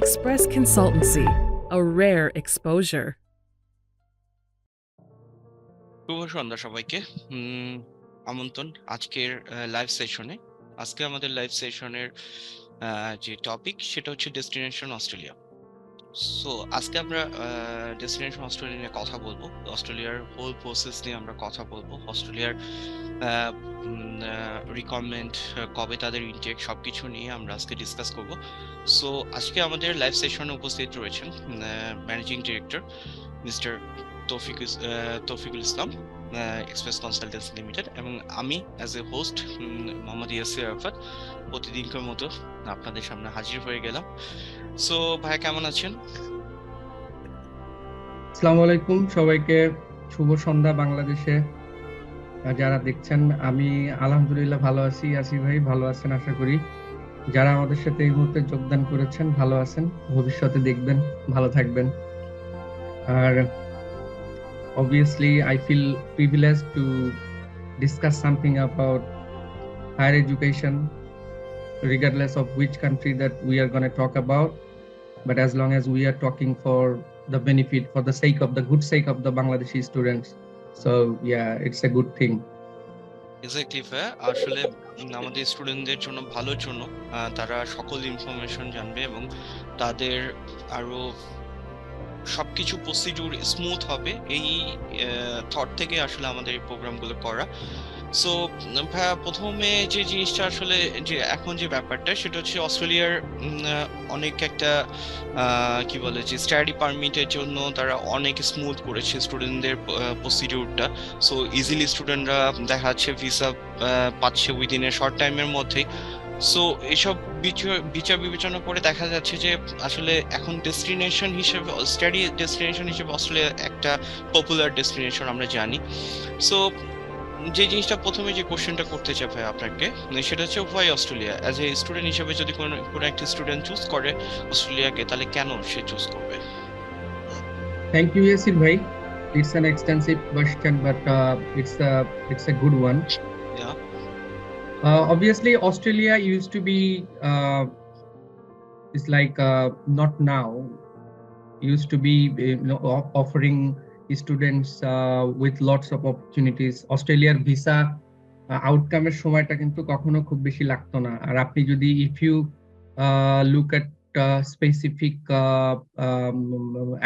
Express Consultancy, a rare exposure. শুভ সন্ধ্যা সবাইকে। আমন্ত্রণ আজকের লাইভ সেশনে। আজকে আমাদের লাইভ সেশনের যে টপিক সেটা হচ্ছে ডেস্টিনেশন অস্ট্রেলিয়া। সো আজকে আমরা ডেস্টিনেশন অস্ট্রেলিয়া নিয়ে কথা বলবো। অস্ট্রেলিয়ার হোল প্রসেস নিয়ে আমরা কথা বলবো। অস্ট্রেলিয়ার রিকোয়ারমেন্ট, কবে তাদের ইনটেক, সবকিছু নিয়ে আমরা আজকে ডিসকাস করব। সো আজকে আমাদের লাইভ সেশনে উপস্থিত রয়েছেন ম্যানেজিং ডিরেক্টর মিস্টার তৌফিকুল ইসলাম, এক্সপ্রেস কনসালটেন্সি লিমিটেড, এবং আমি as a host Mohammad Yasir Arafat প্রতিদিনকার মতো আপনাদের সামনে হাজির হয়ে গেলাম। সো ভাইয়া কেমন আছেন? আসসালামু আলাইকুম সবাইকে, শুভ সন্ধ্যা বাংলাদেশে যারা দেখছেন। আমি আলহামদুলিল্লাহ ভালো আছি। আসিফ ভাই ভালো আছেন আশা করি। যারা আমাদের সাথে এই মুহূর্তে যোগদান করেছেন ভালো আছেন, ভবিষ্যতে দেখবেন ভালো থাকবেন। আর obviously I feel privileged to discuss something about higher education regardless of which country that we are going to talk about, but as long as we are talking for the benefit, for the sake of the good sake of the Bangladeshi students, so yeah, it's a good thing. Exactly ভাইয়া, আসলে আমাদের স্টুডেন্টদের জন্য ভালোর জন্য তারা সকল information জানবে এবং তাদের আরো সবকিছু প্রসিডিউর স্মুথ হবে, এই থট থেকে আসলে আমাদের এই প্রোগ্রামগুলো করা। সো ভাইয়া, প্রথমে যে জিনিসটা আসলে যে এখন যে ব্যাপারটা সেটা হচ্ছে অস্ট্রেলিয়ার অনেক একটা কি বলে যে স্টাডি পারমিটের জন্য তারা অনেক স্মুথ করেছে স্টুডেন্টদের প্রসিডিউরটা। সো ইজিলি স্টুডেন্টরা দেখা যাচ্ছে ভিসা পাচ্ছে উইদিন এ শর্ট টাইমের মধ্যেই। সো এসব বিচার বিবেচনা করে দেখা যাচ্ছে যে আসলে এখন ডেস্টিনেশন হিসেবে, স্টাডি ডেস্টিনেশন হিসেবে অস্ট্রেলিয়া একটা পপুলার ডেস্টিনেশন আমরা জানি। সো যে জিনিসটা প্রথমে যে কোশ্চেনটা করতে চাই ভাই আপনাকে, সেটা হচ্ছে why Australia? As a student হিসেবে যদি কোনো একটা স্টুডেন্ট চুজ করে অস্ট্রেলিয়াকে, তাহলে কেন সে চুজ করবে? Thank you, Yasir bhai. It's an extensive question, but it's a good one. Yeah. Obviously, Australia used to be it's like not now. Used to be offering students with lots of opportunities. Australia's visa outcome এর সময়টা কিন্তু কখনো খুব বেশি লাগতো না। আর আপনি যদি if you look at specific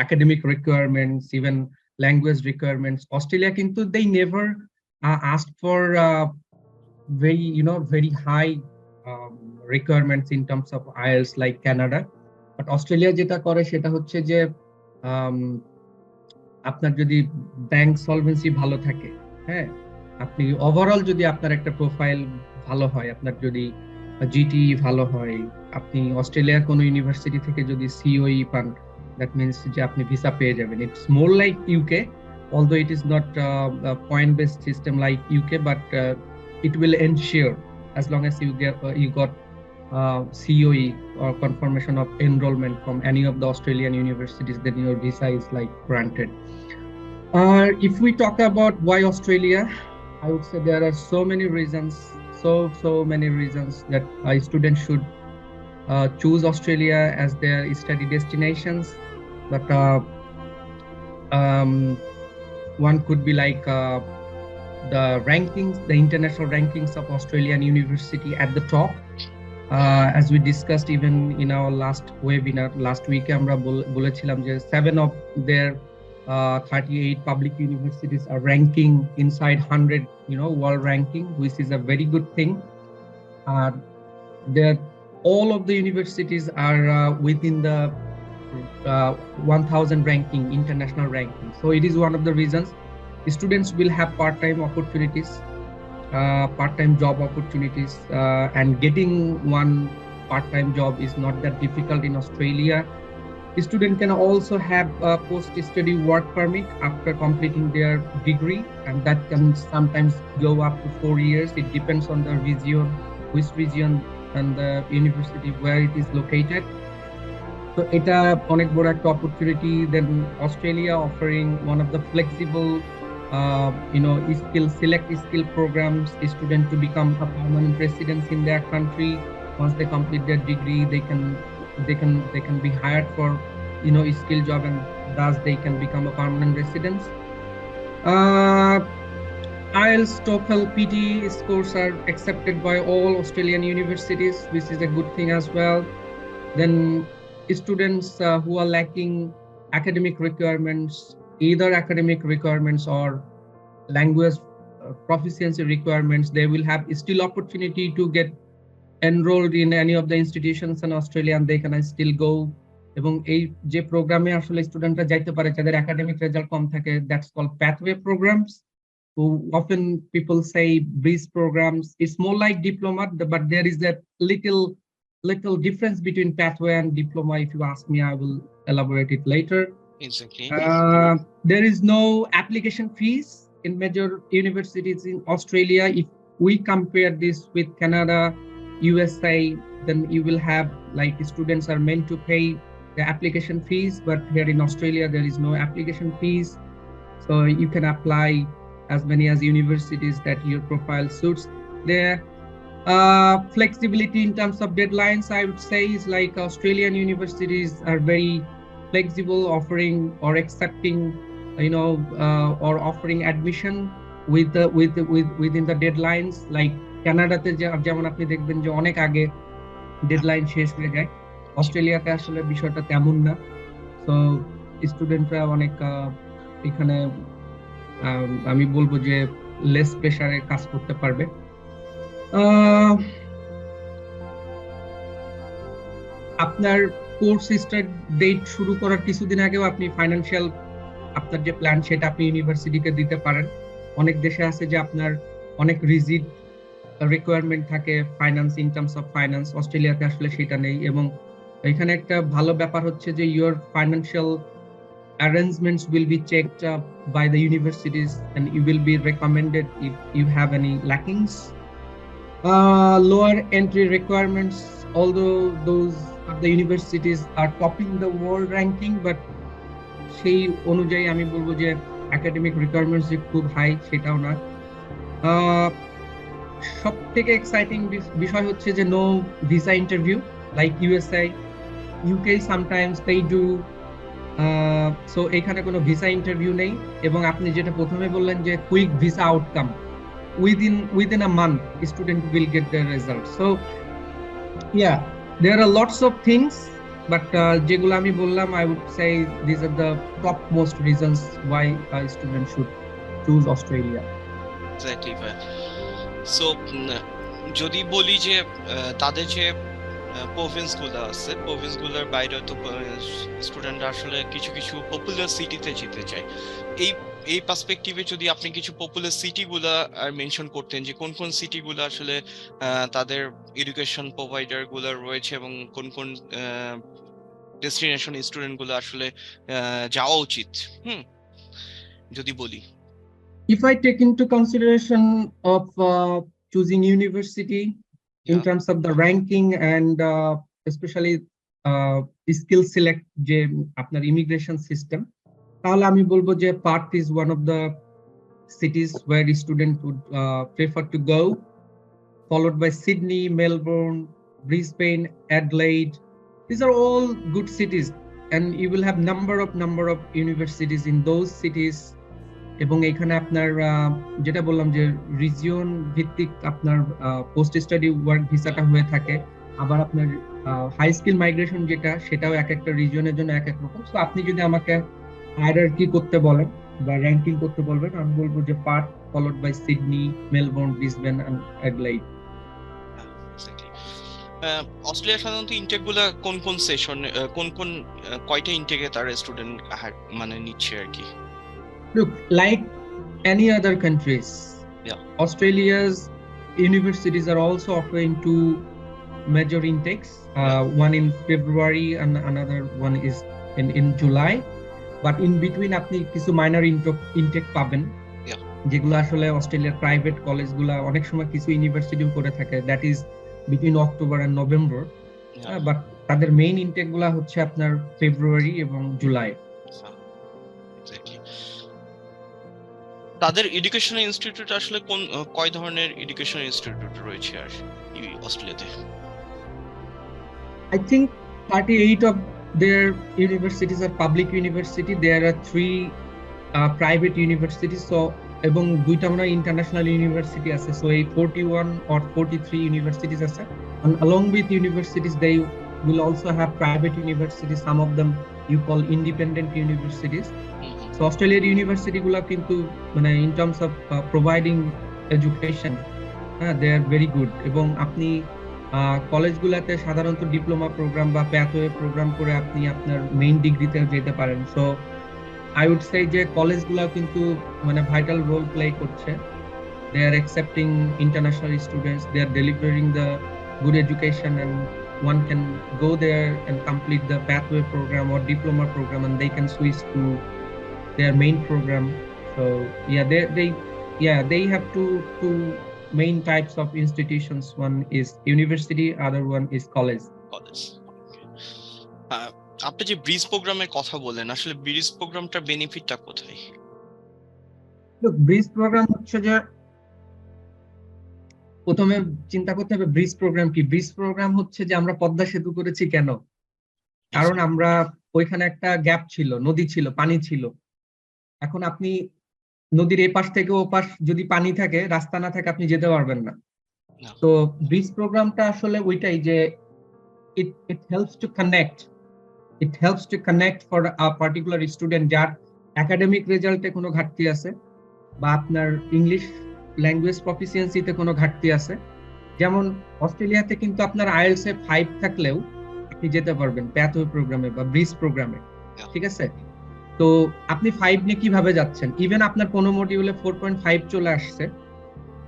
academic requirements, even language requirements, Australia কিন্তু they never asked for very high requirements in terms of IELTS like Canada. But Australia যেটা করে সেটা হচ্ছে যে আপনার যদি ব্যাংক সলভেন্সি ভালো থাকে, হ্যাঁ, আপনি ওভারঅল যদি আপনার একটা প্রোফাইল ভালো হয়, আপনার যদি জিটি ভালো হয়, আপনি অস্ট্রেলিয়ার কোনো ইউনিভার্সিটি থেকে যদি সিওই পান, দ্যাট মিনস যে আপনি ভিসা পেয়ে যাবেন। It's more like UK, although it is not a point based system like UK, but it will ensure as long as you got COE or confirmation of enrollment from any of the Australian universities, then your visa is like granted. If we talk about why Australia, I would say there are so many reasons, so many reasons that a student should choose Australia as their study destinations. But one could be like the rankings, the international rankings of Australian university at the top. As we discussed even in our last webinar last week, আমরা বলেছিলাম যে 7 of their 38 public universities are ranking inside 100 world ranking, which is a very good thing. All of the universities are within the 1000 ranking, international ranking. So it is one of the reasons students will have part-time opportunities, part-time job opportunities, and getting one part-time job is not that difficult in Australia. The student can also have a post-study work permit after completing their degree, and that can sometimes go up to 4 years. It depends on the region, which region and the university where it is located. So এটা অনেক বড় একটা opportunity. Then Australia offering one of the flexible select skill programs, students to become a permanent residents in their country. Once they complete their degree, they can they can be hired for a skill job, and thus they can become a permanent residents. IELTS, TOEFL, PT scores are accepted by all Australian universities, which is a good thing as well. Then students who are lacking academic requirements, either academic requirements or language proficiency requirements, they will have still opportunity to get enrolled in any of the institutions in Australia, and they can still go. এবং এই যে প্রোগ্রামে আসলে স্টুডেন্টরা যাইতে পারে যাদের academic result কম থাকে, that's called pathway programs. So often people say BRIS programs. It's more like diploma, but there is a little difference between pathway and diploma. If you ask me, I will elaborate it later. Exactly. There is no application fees in major universities in Australia. If we compare this with Canada, USA, then you will have like students are meant to pay the application fees, but here in Australia there is no application fees, so you can apply as many as universities that your profile suits there. Flexibility in terms of deadlines, I would say, is like Australian universities are very flexible, offering or accepting or offering admission within the deadlines. Like কানাডাতে যেমন আপনি দেখবেন যে অনেক আগে deadline শেষ হয়ে যায়, অস্ট্রেলিয়াতে আসলে বিষয়টা তেমন না। তো স্টুডেন্টরা অনেক এখানে আমি বলবো যে লেস প্রেসারে কাজ করতে পারবে। আপনার কোর্স স্টার্ট ডেট শুরু করার কিছুদিন আগেও আপনি ফাইন্যান্সিয়াল আপনার যে প্ল্যান সেটা আপনি ইউনিভার্সিটিকে দিতে পারেন। অনেক দেশে আছে যে আপনার অনেক রিজিড রিকোয়ারমেন্ট থাকে finance, in terms of finance. অস্ট্রেলিয়াতে আসলে সেটা নেই, এবং এখানে একটা ভালো ব্যাপার হচ্ছে যে your financial arrangements will be checked by the universities, and you will be recommended if you have any lackings. Lower entry requirements, although those of the universities are topping the world ranking, but সেই অনুযায়ী আমি বলবো যে academic requirements যে খুব high সেটাও না। সব থেকে এক্সাইটিং বিষয় হচ্ছে যে no visa interview like USA, UK sometimes they do. So এখানে কোনো ভিসা ইন্টারভিউ নেই, এবং আপনি যেটা প্রথমে বললেন যে quick visa outcome, within a month student will get their results. So yeah, there are lots of things, but যেগুলো আমি বললাম, I would say these are the top most reasons why a student should choose Australia. Exactly. So যদি বলি যে তাদের যে প্রভিন্সগুলো আছে, প্রভিন্সগুলোর বাইরে তো স্টুডেন্ট আসলে কিছু কিছু পপুলার সিটিতে যেতে চায়। এই পার্সপেক্টিভে যদি আপনি কিছু পপুলার সিটিগুলো আর মেনশন করতেন যে কোন কোন সিটিগুলো আসলে তাদের এডুকেশন প্রোভাইডার গুলো রয়েছে এবং কোন কোন ডেস্টিনেশন স্টুডেন্টগুলো আসলে যাওয়া উচিত, যদি বলি। If I take into consideration of choosing university in terms of the ranking and especially skill select যে আপনার immigration system, তাহলে আমি বলবো যে Perth is one of the cities where the student would prefer to go, followed by Sydney, Melbourne, Brisbane, Adelaide. These are all good cities, and you will have number of universities in those cities. এবং এখানে আপনার যেটা বললাম যে region ভিত্তিক আপনার post study work ভিসাটা হয়ে থাকে, আবার আপনার হাই স্কিল মাইগ্রেশন যেটা, সেটাও এক একটা রিজিয়নের জন্য এক এক রকম। সো আপনি যদি আমাকে হায়ারার্কি করতে বলেন বা র্যাঙ্কিং করতে বলবেন, আমি বলবো যে Perth, followed by Sydney, Melbourne, Brisbane and Adelaide. Australia সাধারণত ইনটেকগুলো কোন কোন সেশন, কোন কয়টা ইনটেকে তার স্টুডেন্ট মানে নিচ্ছে আর কি? Look, like any other countries, Australia's universities are also offering two major intakes, one in February and another one is in July, but in between আপনি কিছু মাইনর ইনটেক পাবেন, যেগুলো আসলে অস্ট্রেলিয়ার প্রাইভেট কলেজগুলো অনেক সময় কিছু ইউনিভার্সিটিও করে থাকে, that is between October and November, but তাদের মেইন ইনটেকগুলো হচ্ছে আপনার ফেব্রুয়ারি এবং জুলাই। তাদের এডুকেশন ইনস্টিটিউট আসলে কয় ধরনের এডুকেশন ইনস্টিটিউট রয়েছে আর অস্ট্রেলিয়াতে? I think 38 of their universities are public university. There are 3 private universities. So এবং দুইটা মনে হয় ইন্টারন্যাশনাল ইউনিভার্সিটি আছে, সো এই 41 or 43 ইউনিভার্সিটিজ আছে, and along with universities they will also have private universities, some of them you call independent universities. So অস্ট্রেলিয়ার university গুলা কিন্তু মানে in terms of providing education they are very good, এবং আপনি কলেজগুলোতে সাধারণত diploma programme বা pathway programme করে আপনি আপনার মেইন ডিগ্রিতে যেতে পারেন। সো I would say যে কলেজগুলো কিন্তু মানে ভাইটাল রোল প্লে করছে। They are accepting international students, they are delivering the good education, and one can go there and complete the pathway program or diploma program, and they can switch to their main program. So yeah, they have two main types of institutions. One is university, other one is college. আপনি যে bridge প্রোগ্রামের কথা বলেন, আসলে bridge প্রোগ্রামটার বেনিফিটটা কোথায়? Bridge programme হচ্ছে যে প্রথমে চিন্তা করতে হবে ব্রিজ প্রোগ্রাম কি। ব্রিজ প্রোগ্রাম হচ্ছে যে আমরা পদ্মা সেতু করেছি কেন? কারণ আমরা ওইখানে একটা গ্যাপ ছিল, নদী ছিল, পানি ছিল। এখন আপনি নদীর এই পাশ থেকে ও পাশ যদি পানি থাকে, রাস্তা না থাকে, আপনি যেতে পারবেন না। তো ব্রিজ প্রোগ্রামটা আসলে ওইটাই যে it helps to connect for a particular student যার একাডেমিক রেজাল্টে কোনো ঘাটতি আছে বা আপনার ইংলিশ ল্যাঙ্গুয়েজ প্রফিসিয়েন্সিতে কোনো ঘাটতি আছে। যেমন অস্ট্রেলিয়াতে কিন্তু আপনার আইএলটিএস এ 5 থাকলেও আপনি যেতে পারবেন প্যাথওয়ে প্রোগ্রামে বা ব্রিজ প্রোগ্রামে, ঠিক আছে? তো আপনি 5 নিয়ে কিভাবে যাচ্ছেন? ইভেন আপনার কোনো মডিউলে 4.5 চলে আসছে,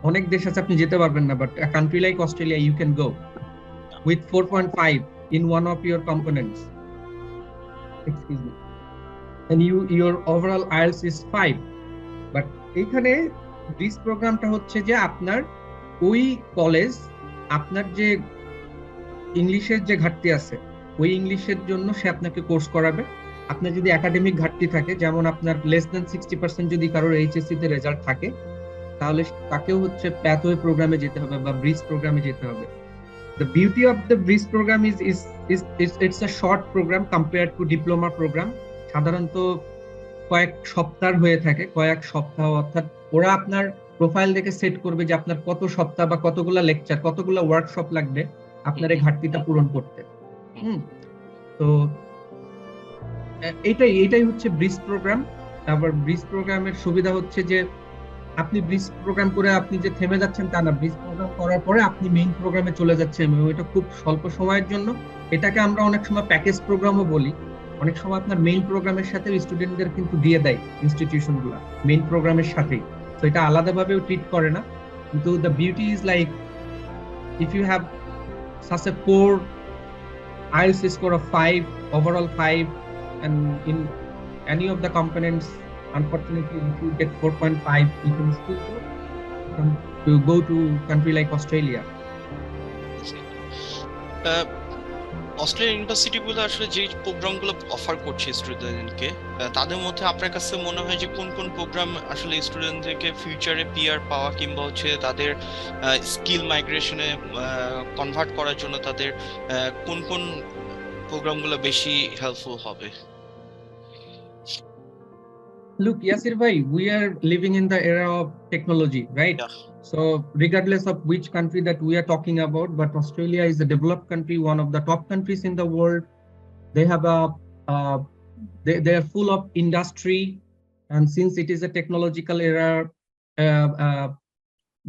অনেক দেশ আছে আপনি যেতে পারবেন না, but a country like Australia you can go with 4.5 in one of your components, excuse me, and your overall IELTS is 5. But এইখানে ব্রিজ প্রোগ্রামটা হচ্ছে যে আপনার ওই কলেজ আপনার যে ইংলিশের যে ঘাটতি আছে ওই ইংলিশের জন্য সে আপনাকে কোর্স করাবে। আপনার যদি একাডেমিক ঘাটতি থাকে, যেমন আপনার লেস দেন 60% যদি কারোর এইচএসসি তে রেজাল্ট থাকে, তাহলে তাকেও হচ্ছে প্যাথওয়ে প্রোগ্রামে যেতে হবে বা ব্রিজ প্রোগ্রামে যেতে হবে। The beauty of the bridge program is it's a short program compared to diploma program. সাধারণত কয়েক সপ্তাহ হয়ে থাকে, কয়েক সপ্তাহ, অর্থাৎ ওরা আপনার প্রোফাইল দেখে সেট করবে যে আপনার কত সপ্তাহ বা কতগুলা লেকচার, কতগুলা ওয়ার্কশপ লাগবে আপনার এই ঘাটতিটা পূরণ করতে। তো এইটাই হচ্ছে ব্রিজ প্রোগ্রাম। আবার ব্রিজ প্রোগ্রামের সুবিধা হচ্ছে যে আপনি ব্রিজ প্রোগ্রাম করে আপনি যে থেমে যাচ্ছেন তা না, ব্রিজ প্রোগ্রাম করার পরে আপনি মেইন প্রোগ্রামে চলে যাচ্ছেন, এটা খুব স্বল্প সময়ের জন্য। এটাকে আমরা অনেক সময় প্যাকেজ প্রোগ্রামও বলি। অনেক সময় আপনার মেইন প্রোগ্রামের সাথে স্টুডেন্টদের কিন্তু দিয়ে দেয় ইনস্টিটিউশনগুলো মেইন প্রোগ্রামের সাথেই, তো এটা আলাদাভাবেও ট্রিট করে না। কিন্তু the beauty is like if you have such a poor IELTS score of 5, overall 5, and in any of the components, unfortunately, if you get 4.5, you can still go to country like Australia. Australian ইউনিভার্সিটিগুলো আসলে যে প্রোগ্রামগুলো offer করছে স্টুডেন্টকে, তাদের মধ্যে আপনার কাছে মনে হয় যে কোন কোন প্রোগ্রাম আসলে স্টুডেন্টদেরকে ফিউচারে পিআর পাওয়া কিংবা হচ্ছে তাদের স্কিল মাইগ্রেশনে কনভার্ট করার জন্য তাদের কোন কোন প্রোগ্রামগুলো বেশি হেল্পফুল হবে? Look, Yasir bhai, we are living in the era of technology, right? Yeah. So regardless of which country that we are talking about, but Australia is a developed country, one of the top countries in the world. They have they are full of industry, and since it is a technological era,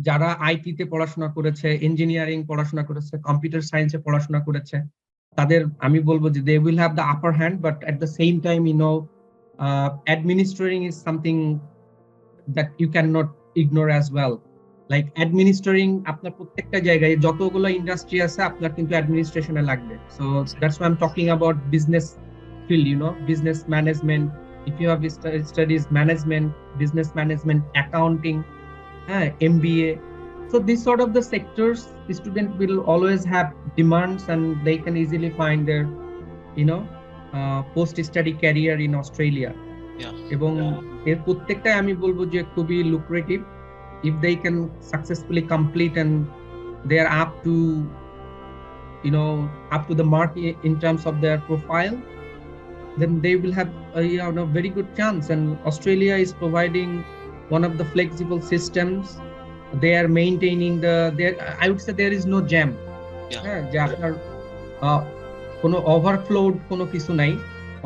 যারা IT তে পড়াশোনা করেছে, engineering পড়াশোনা করেছে, computer সায়েন্সে পড়াশোনা করেছে, তাদের আমি বলবো যে they will have the upper hand, but at the same time, administering is something that you cannot ignore as well. Like administering, আপনার প্রত্যেকটা জায়গায় যতগুলো ইন্ডাস্ট্রি আছে আপনার কিন্তু অ্যাডমিনিস্ট্রেশনে লাগবে। So that's why I'm talking about business field, business management. If you have studies management, business management, accounting, MBA. So these sort of the sectors, the student will always have demands, and they can easily find their, post-study career in Australia. এবং এর প্রত্যেকটাই আমি বলবো যে খুবই lucrative if they can successfully complete and they are up to up to the mark in terms of their profile, then they will have a very good chance. And Australia is providing one of the flexible systems. They are maintaining I would say there is no jam. যে আপনার কোনো ওভারফ্লোড কোনো কিছু নাই।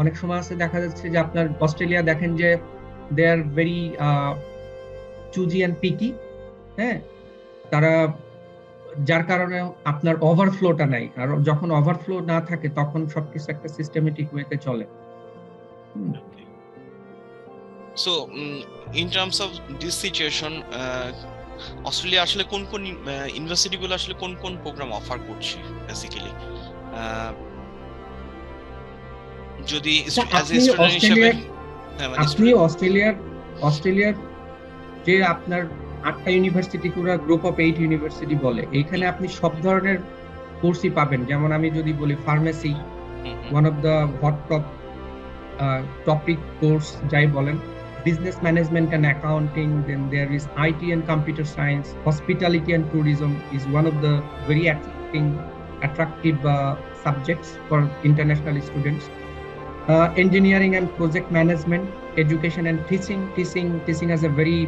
অনেক সময় আছে দেখা যাচ্ছে যে আপনার অস্ট্রেলিয়া দেখেন যে দে আর ভেরি চুজি অ্যান্ড পিকি, হ্যাঁ, তারা যার কারণে আপনার ওভারফ্লোটা নাই। আর যখন ওভারফ্লো না থাকে তখন সবকিছু একটা সিস্টেমেটিক ওয়েতে চলে। So in terms of this situation, Australia আসলে কোন কোন ইউনিভার্সিটিগুলো আসলে কোন কোন প্রোগ্রাম অফার করছে বেসিক্যালি? যদি অ্যাজ এ স্টুডেন্ট হিসেবে আপনি অস্ট্রেলিয়ার যে আপনার 8টা ইউনিভার্সিটি পুরো গ্রুপ অফ 8 ইউনিভার্সিটি বলে, এইখানে আপনি সব ধরনের কোর্সই পাবেন। যেমন আমি যদি বলি pharmacy, one of the hot topic course যাই বলেন, business management and accounting, then there is IT and computer science. Hospitality and tourism is one of the very attractive subjects for international students. Engineering and project management, education and teaching has a very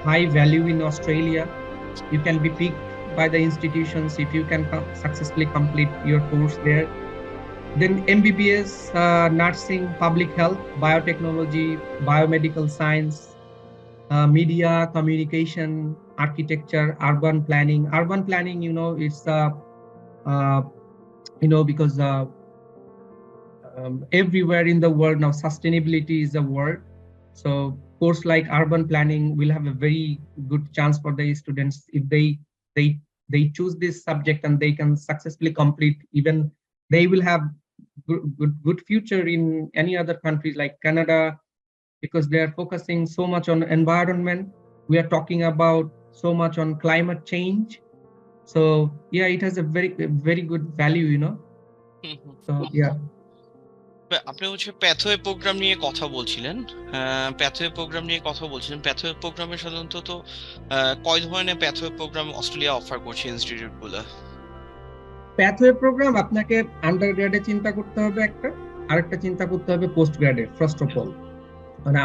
high value in Australia. You can be picked by the institutions if you can successfully complete your course there. Then MBBS, nursing, public health, biotechnology, biomedical science, media, communication, architecture, urban planning. Urban planning, it's because everywhere in the world now sustainability is a word. So course like urban planning will have a very good chance for the students if they choose this subject and they can successfully complete. Even they will have good future in any other countries like Canada, because they are focusing so much on environment. We are talking about so much on climate change. So yeah, it has a very good value, So yeah. আপনি হচ্ছে pathway programme নিয়ে কথা বলছিলেন। Pathway প্রোগ্রামে সাধারণত কয় ধরনের pathway programme Australia offer করছে ইনস্টিটিউটগুলো? প্যাথওয়ে প্রোগ্রাম আপনাকে আন্ডারগ্রেডে চিন্তা করতে হবে একটা, আরেকটা চিন্তা করতে হবে পোস্ট গ্রাডে। ফার্স্ট অফ অল মানে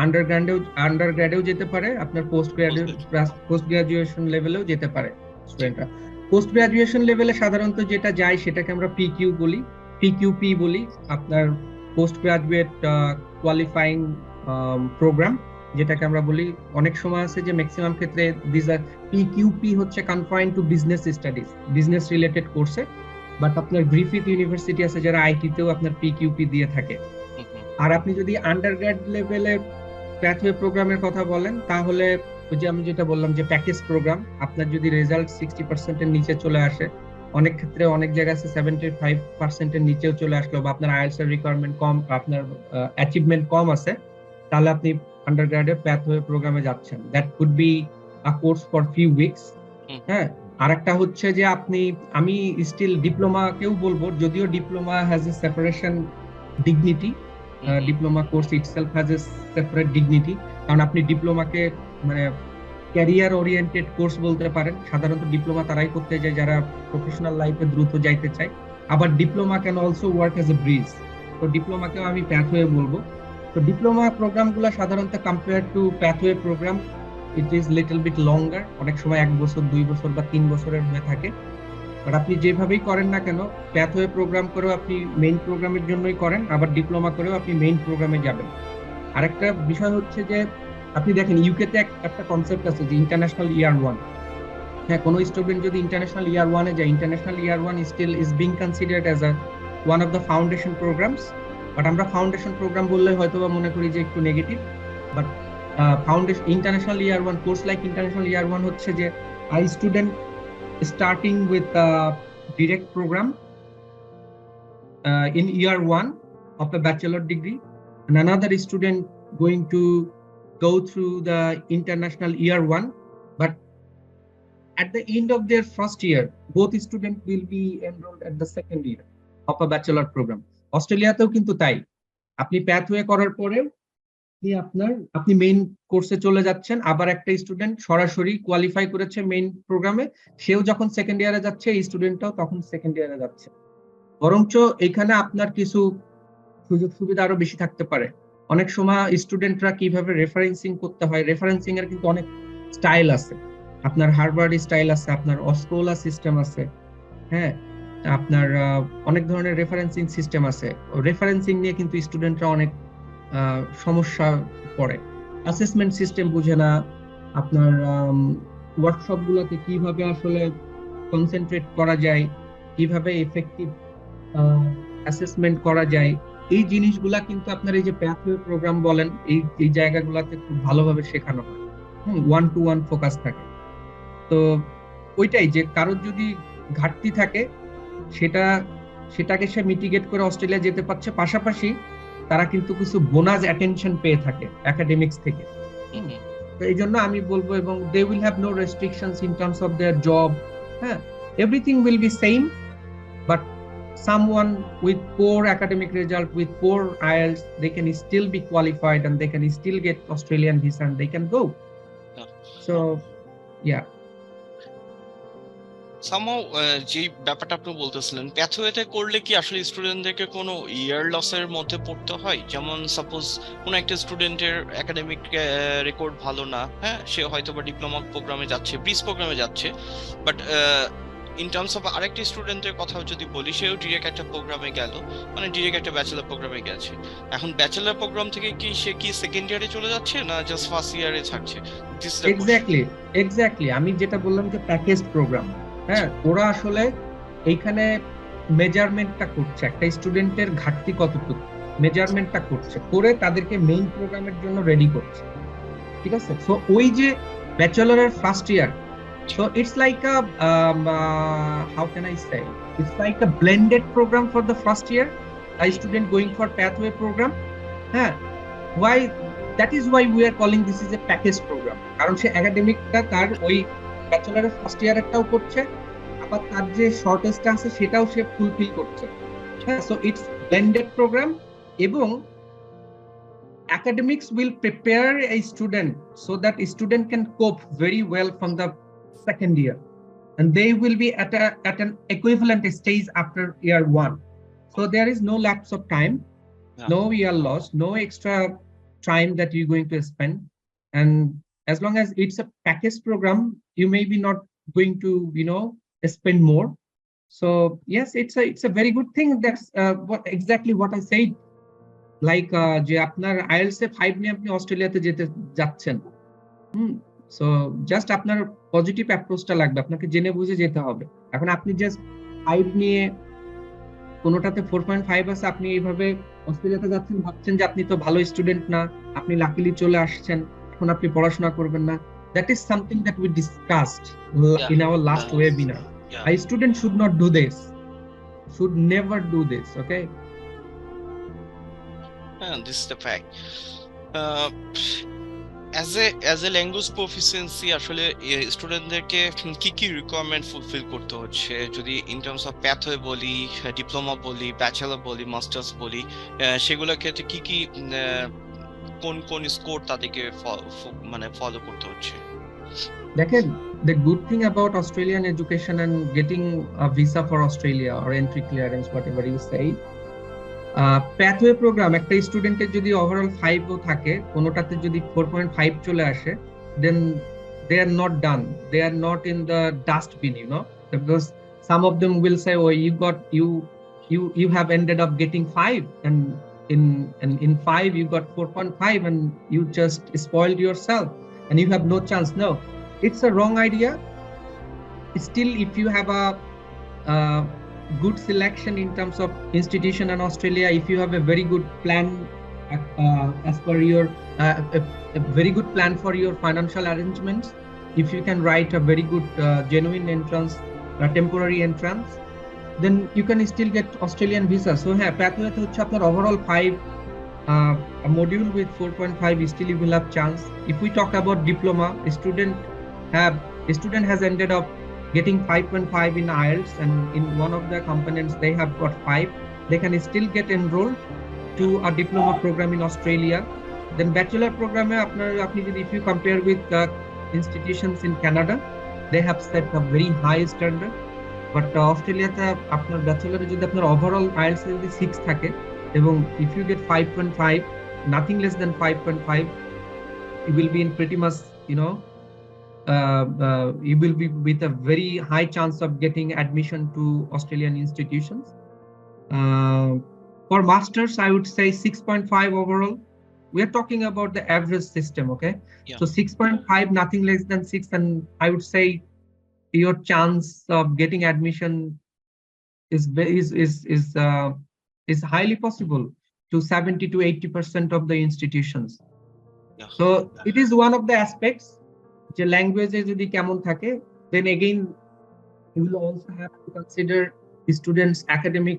আন্ডারগ্রেডেও যেতে পারে, আপনার পোস্ট গ্রাজুয়েশন লেভেলেও যেতে পারে স্টুডেন্টরা। পোস্ট গ্রাজুয়েশন লেভেলে সাধারণত যেটা যায় সেটাকে আমরা পিকিউপি বলি, আপনার পোস্ট গ্রাজুয়েট কোয়ালিফাইং প্রোগ্রাম, যেটাকে আমরা বলি। অনেক সময় আছে যে ম্যাক্সিমাম ক্ষেত্রে পিকিউপি হচ্ছে confined to business studies, business related কোর্সে। বাট আপনার গ্রিফিথ ইউনিভার্সিটি আছে যারা আইটিতেও আপনার পিকিউপি দিয়ে থাকে। আর আপনি যদি আন্ডারগ্রেড লেভেলে প্যাথওয়ে প্রোগ্রামের কথা বলেন, তাহলে ওই যে আমি যেটা বললাম যে প্যাকেজ প্রোগ্রাম, আপনার যদি রেজাল্ট 60% নিচে চলে আসে, অনেক ক্ষেত্রে অনেক জায়গায় 75% নিচেও চলে আসলো, বা আপনার আইএলটিএস এর রিকোয়ারমেন্ট কম, আপনার অ্যাচিভমেন্ট কম আছে, তাহলে আপনি আন্ডারগ্রেডে প্যাথওয়ে প্রোগ্রামে যাচ্ছেন। That could be a course for few weeks. হ্যাঁ, আরেকটা হচ্ছে যে আমি স্টিল ডিপ্লোমাকেও বলবো, যদিও diploma has a separation dignity, diploma course itself has a separate dignity, কারণ আপনি ডিপ্লোমাকে মানে ক্যারিয়ার ওরিয়েন্টেড কোর্স বলতে পারেন। সাধারণত ডিপ্লোমা তারাই করতে যায় যারা প্রফেশনাল লাইফে দ্রুত যাইতে চায়। আবার diploma can also work as a bridge, তো ডিপ্লোমাকেও আমি প্যাথওয়ে বলবো। তো ডিপ্লোমা প্রোগ্রামগুলো সাধারণত compare to pathway programme it is little bit longer, অনেক সময় 1 বছর 2 বছর বা 3 বছরের হয়ে থাকে। বাট আপনি যেভাবেই করেন না কেন, প্যাথওয়ে প্রোগ্রাম করেও আপনি মেইন প্রোগ্রামের জন্যই করেন, আবার ডিপ্লোমা করেও আপনি মেইন প্রোগ্রামে যাবেন। আরেকটা বিষয় হচ্ছে যে আপনি দেখেন ইউকেতে একটা কনসেপ্ট আছে যে ইন্টারন্যাশনাল ইয়ার 1। হ্যাঁ, কোনো স্টুডেন্ট যদি ইন্টারন্যাশনাল ইয়ার 1-এ যায়, international year 1 still is being considered as one of the foundation programmes. But আমরা ফাউন্ডেশন প্রোগ্রাম বললে হয়তো বা মনে করি যে একটু negative. But foundation international year 1 course like international year 1 হচ্ছে যে I student starting with a direct program in year 1 of a bachelor degree, and another student going to go through the international year 1, but at the end of their first year both students will be enrolled at the second year of a bachelor program. অস্ট্রেলিয়াতেও কিন্তু তাই, আপনি pathway করার পরে আপনি main কোর্সে চলে যাচ্ছেন, আবার একটা স্টুডেন্ট সরাসরি কোয়ালিফাই করেছে মেইন প্রোগ্রামে, সেও যখন সেকেন্ড ইয়ারে যাচ্ছে, এই স্টুডেন্টটাও তখন সেকেন্ড ইয়ারে যাচ্ছে। বরঞ্চ এখানে আপনার কিছু সুযোগ সুবিধা আরো বেশি থাকতে পারে। অনেক সময় স্টুডেন্টরা কিভাবে রেফারেন্সিং করতে হয়, রেফারেন্সিং এর কিন্তু অনেক স্টাইল আছে। আপনার হার্ভার্ড স্টাইল আছে, আপনার অস্ট্রোলা সিস্টেম আছে, হ্যাঁ, আপনার অনেক ধরনের রেফারেন্সিং সিস্টেম আছে। রেফারেন্সিং নিয়ে কিন্তু স্টুডেন্টরা অনেক সমস্যা পড়ে। অ্যাসেসমেন্ট সিস্টেম বুঝে না, আপনার ওয়ার্কশপ গুলোতে কিভাবে আসলে কনসেন্ট্রেট করা যায়, কিভাবে এফেক্টিভ অ্যাসেসমেন্ট করা যায়, এই জিনিসগুলা কিন্তু আপনার এই যে প্যাথওয়ে প্রোগ্রাম বলেন, এই জায়গাগুলোতে খুব ভালোভাবে শেখানো হয়। ওয়ান টু ওয়ান ফোকাস থাকে। তো ওইটাই যে কারোর যদি ঘাটতি থাকে, সেটাকে সে মিটিগেট করে অস্ট্রেলিয়া যেতে পারছে। পাশাপাশি তারা কিন্তু কিছু বোনাস অ্যাটেনশন পেয়ে থাকে একাডেমিক্স থেকে। তো এই জন্য আমি বলবো, এবং they will have no restrictions in terms of their job. হ্যাঁ, everything will be same, but someone with poor academic result, with poor IELTS, they can still be qualified and they can still get Australian visa and they can go. So yeah. Somehow যে ব্যাপারটা আপনি বলতেছিলেন, প্যাথওয়েতে করলে কি আসলে স্টুডেন্টদেরকে কোনো ইয়ার লসের মধ্যে পড়তে হয়? যেমন সাপোজ কোনো একটা স্টুডেন্টের একাডেমিক রেকর্ড ভালো না, হ্যাঁ, সে হয়তো বা ডিপ্লোমা প্রোগ্রামে যাচ্ছে, ব্রিজ প্রোগ্রামে যাচ্ছে, বাট ইন টার্মস অফ আরেকটা স্টুডেন্টের কথা যদি বলি, সেও ডিরেক্ট একটা প্রোগ্রামে গেল, মানে ডিরেক্ট একটা ব্যাচেলার প্রোগ্রামে গেছে। এখন ব্যাচেলার প্রোগ্রাম থেকে কি সে কি সেকেন্ড ইয়ারে চলে যাচ্ছে, না জাস্ট ফার্স্ট ইয়ারে থাকছে? এক্স্যাক্টলি আমি যেটা বললাম যে প্যাকেজ প্রোগ্রাম, হ্যাঁ, ওরা আসলে এইখানে মেজারমেন্টটা করছে একটা স্টুডেন্টের ঘাটতি কতটুকু, মেজারমেন্টটা করছে, করে তাদেরকে মেইন প্রোগ্রামের জন্য রেডি করছে। ঠিক আছে? সো ওই যে ব্যাচেলরের first year, so it's like a how can I say, it's like a blended program for the first year, a student going for pathway program. Why? That is why we are calling this is a package program, কারণ সে একাডেমিকটা তার ওই ব্যাচেলরের first ইয়ারেরটাও করছে, আবার তার যে শর্টেজটা আছে সেটাও সে fulfil করছে। হ্যাঁ, সো ইটস ব্লেন্ডেড প্রোগ্রাম, এবং academics will prepare a student so that a student can cope very well from the second year, and they will be at an equivalent stage after year one. So there is no lapse of time, no year loss, no extra time that you're going to spend. And as long as it's a package program, you may be not going to spend more. So yes, it's a very good thing. That's exactly what I said. Like যে আপনার IELTS এ 5 নিয়ে আপনি অস্ট্রেলিয়াতে যেতে যাচ্ছেন, so just আপনার positive অ্যাপ্রোচটা লাগবে, আপনাকে জেনে বুঝে যেতে হবে। এখন আপনি জাস্ট 5 নিয়ে কোনোটাতে 4.5 আছে, আপনি এইভাবে অস্ট্রেলিয়াতে যাচ্ছেন, ভাবছেন যে আপনি তো ভালো স্টুডেন্ট না, আপনি লাকিলি চলে আসছেন, এখন আপনি পড়াশোনা করবেন না। That is something that we discussed in our last webinar. A student should not do this, should never do this, okay? This is the fact. As a language proficiency, আসলে স্টুডেন্টদেরকে কি কি রিকোয়ারমেন্ট ফুলফিল করতে হচ্ছে, যদি in terms of pathway বলি, diploma বলি, bachelor বলি, মাস্টার্স বলি, সেগুলোর ক্ষেত্রে কি কি কোন স্কোর তাদেরকে মানে ফলো করতে হচ্ছে? দেখেন, the good thing about Australian education and getting a visa for Australia or entry clearance, whatever you say, pathway program একটা স্টুডেন্টের যদি ওভারঅল 5 ও থাকে, কোনোটাতে যদি 4.5 চলে আসে, then they are not done, they are not in the dustbin, because some of them will say, oh, you have ended up getting 5, and in 5 you got 4.5 and you just spoiled yourself and you have no chance. No, it's a wrong idea. Still, if you have a good selection in terms of institution in Australia, if you have a very good plan as per your a very good plan for your financial arrangements, if you can write a very good genuine entrance, temporary entrance, then you can still get Australian visa. So pathway to hocche apnar overall 5 a module with 4.5, still you will have chance. If we talk about diploma, a student has ended up getting 5.5 in IELTS, and in one of the components they have got 5, they can still get enrolled to a diploma program in Australia. Then bachelor program if you compare with the institutions in Canada, they have set a very high standard. But Australia তে আপনার ব্যাচেলরে যদি আপনার overall IELTS যদি 6 থাকে এবং if you get 5.5, nothing less than 5.5, you will be in pretty much, you will be with a very high chance of getting admission to Australian institutions. For masters, I would say 6.5 overall. We are talking about the average system, okay? Yeah. So 6.5, nothing less than 6, and I would say your chance of getting admission is highly possible to 70 to 80% of the institutions. Yeah. So it is one of the aspects. The language যদি কেমন থাকে, then again you will also have to consider the students' academic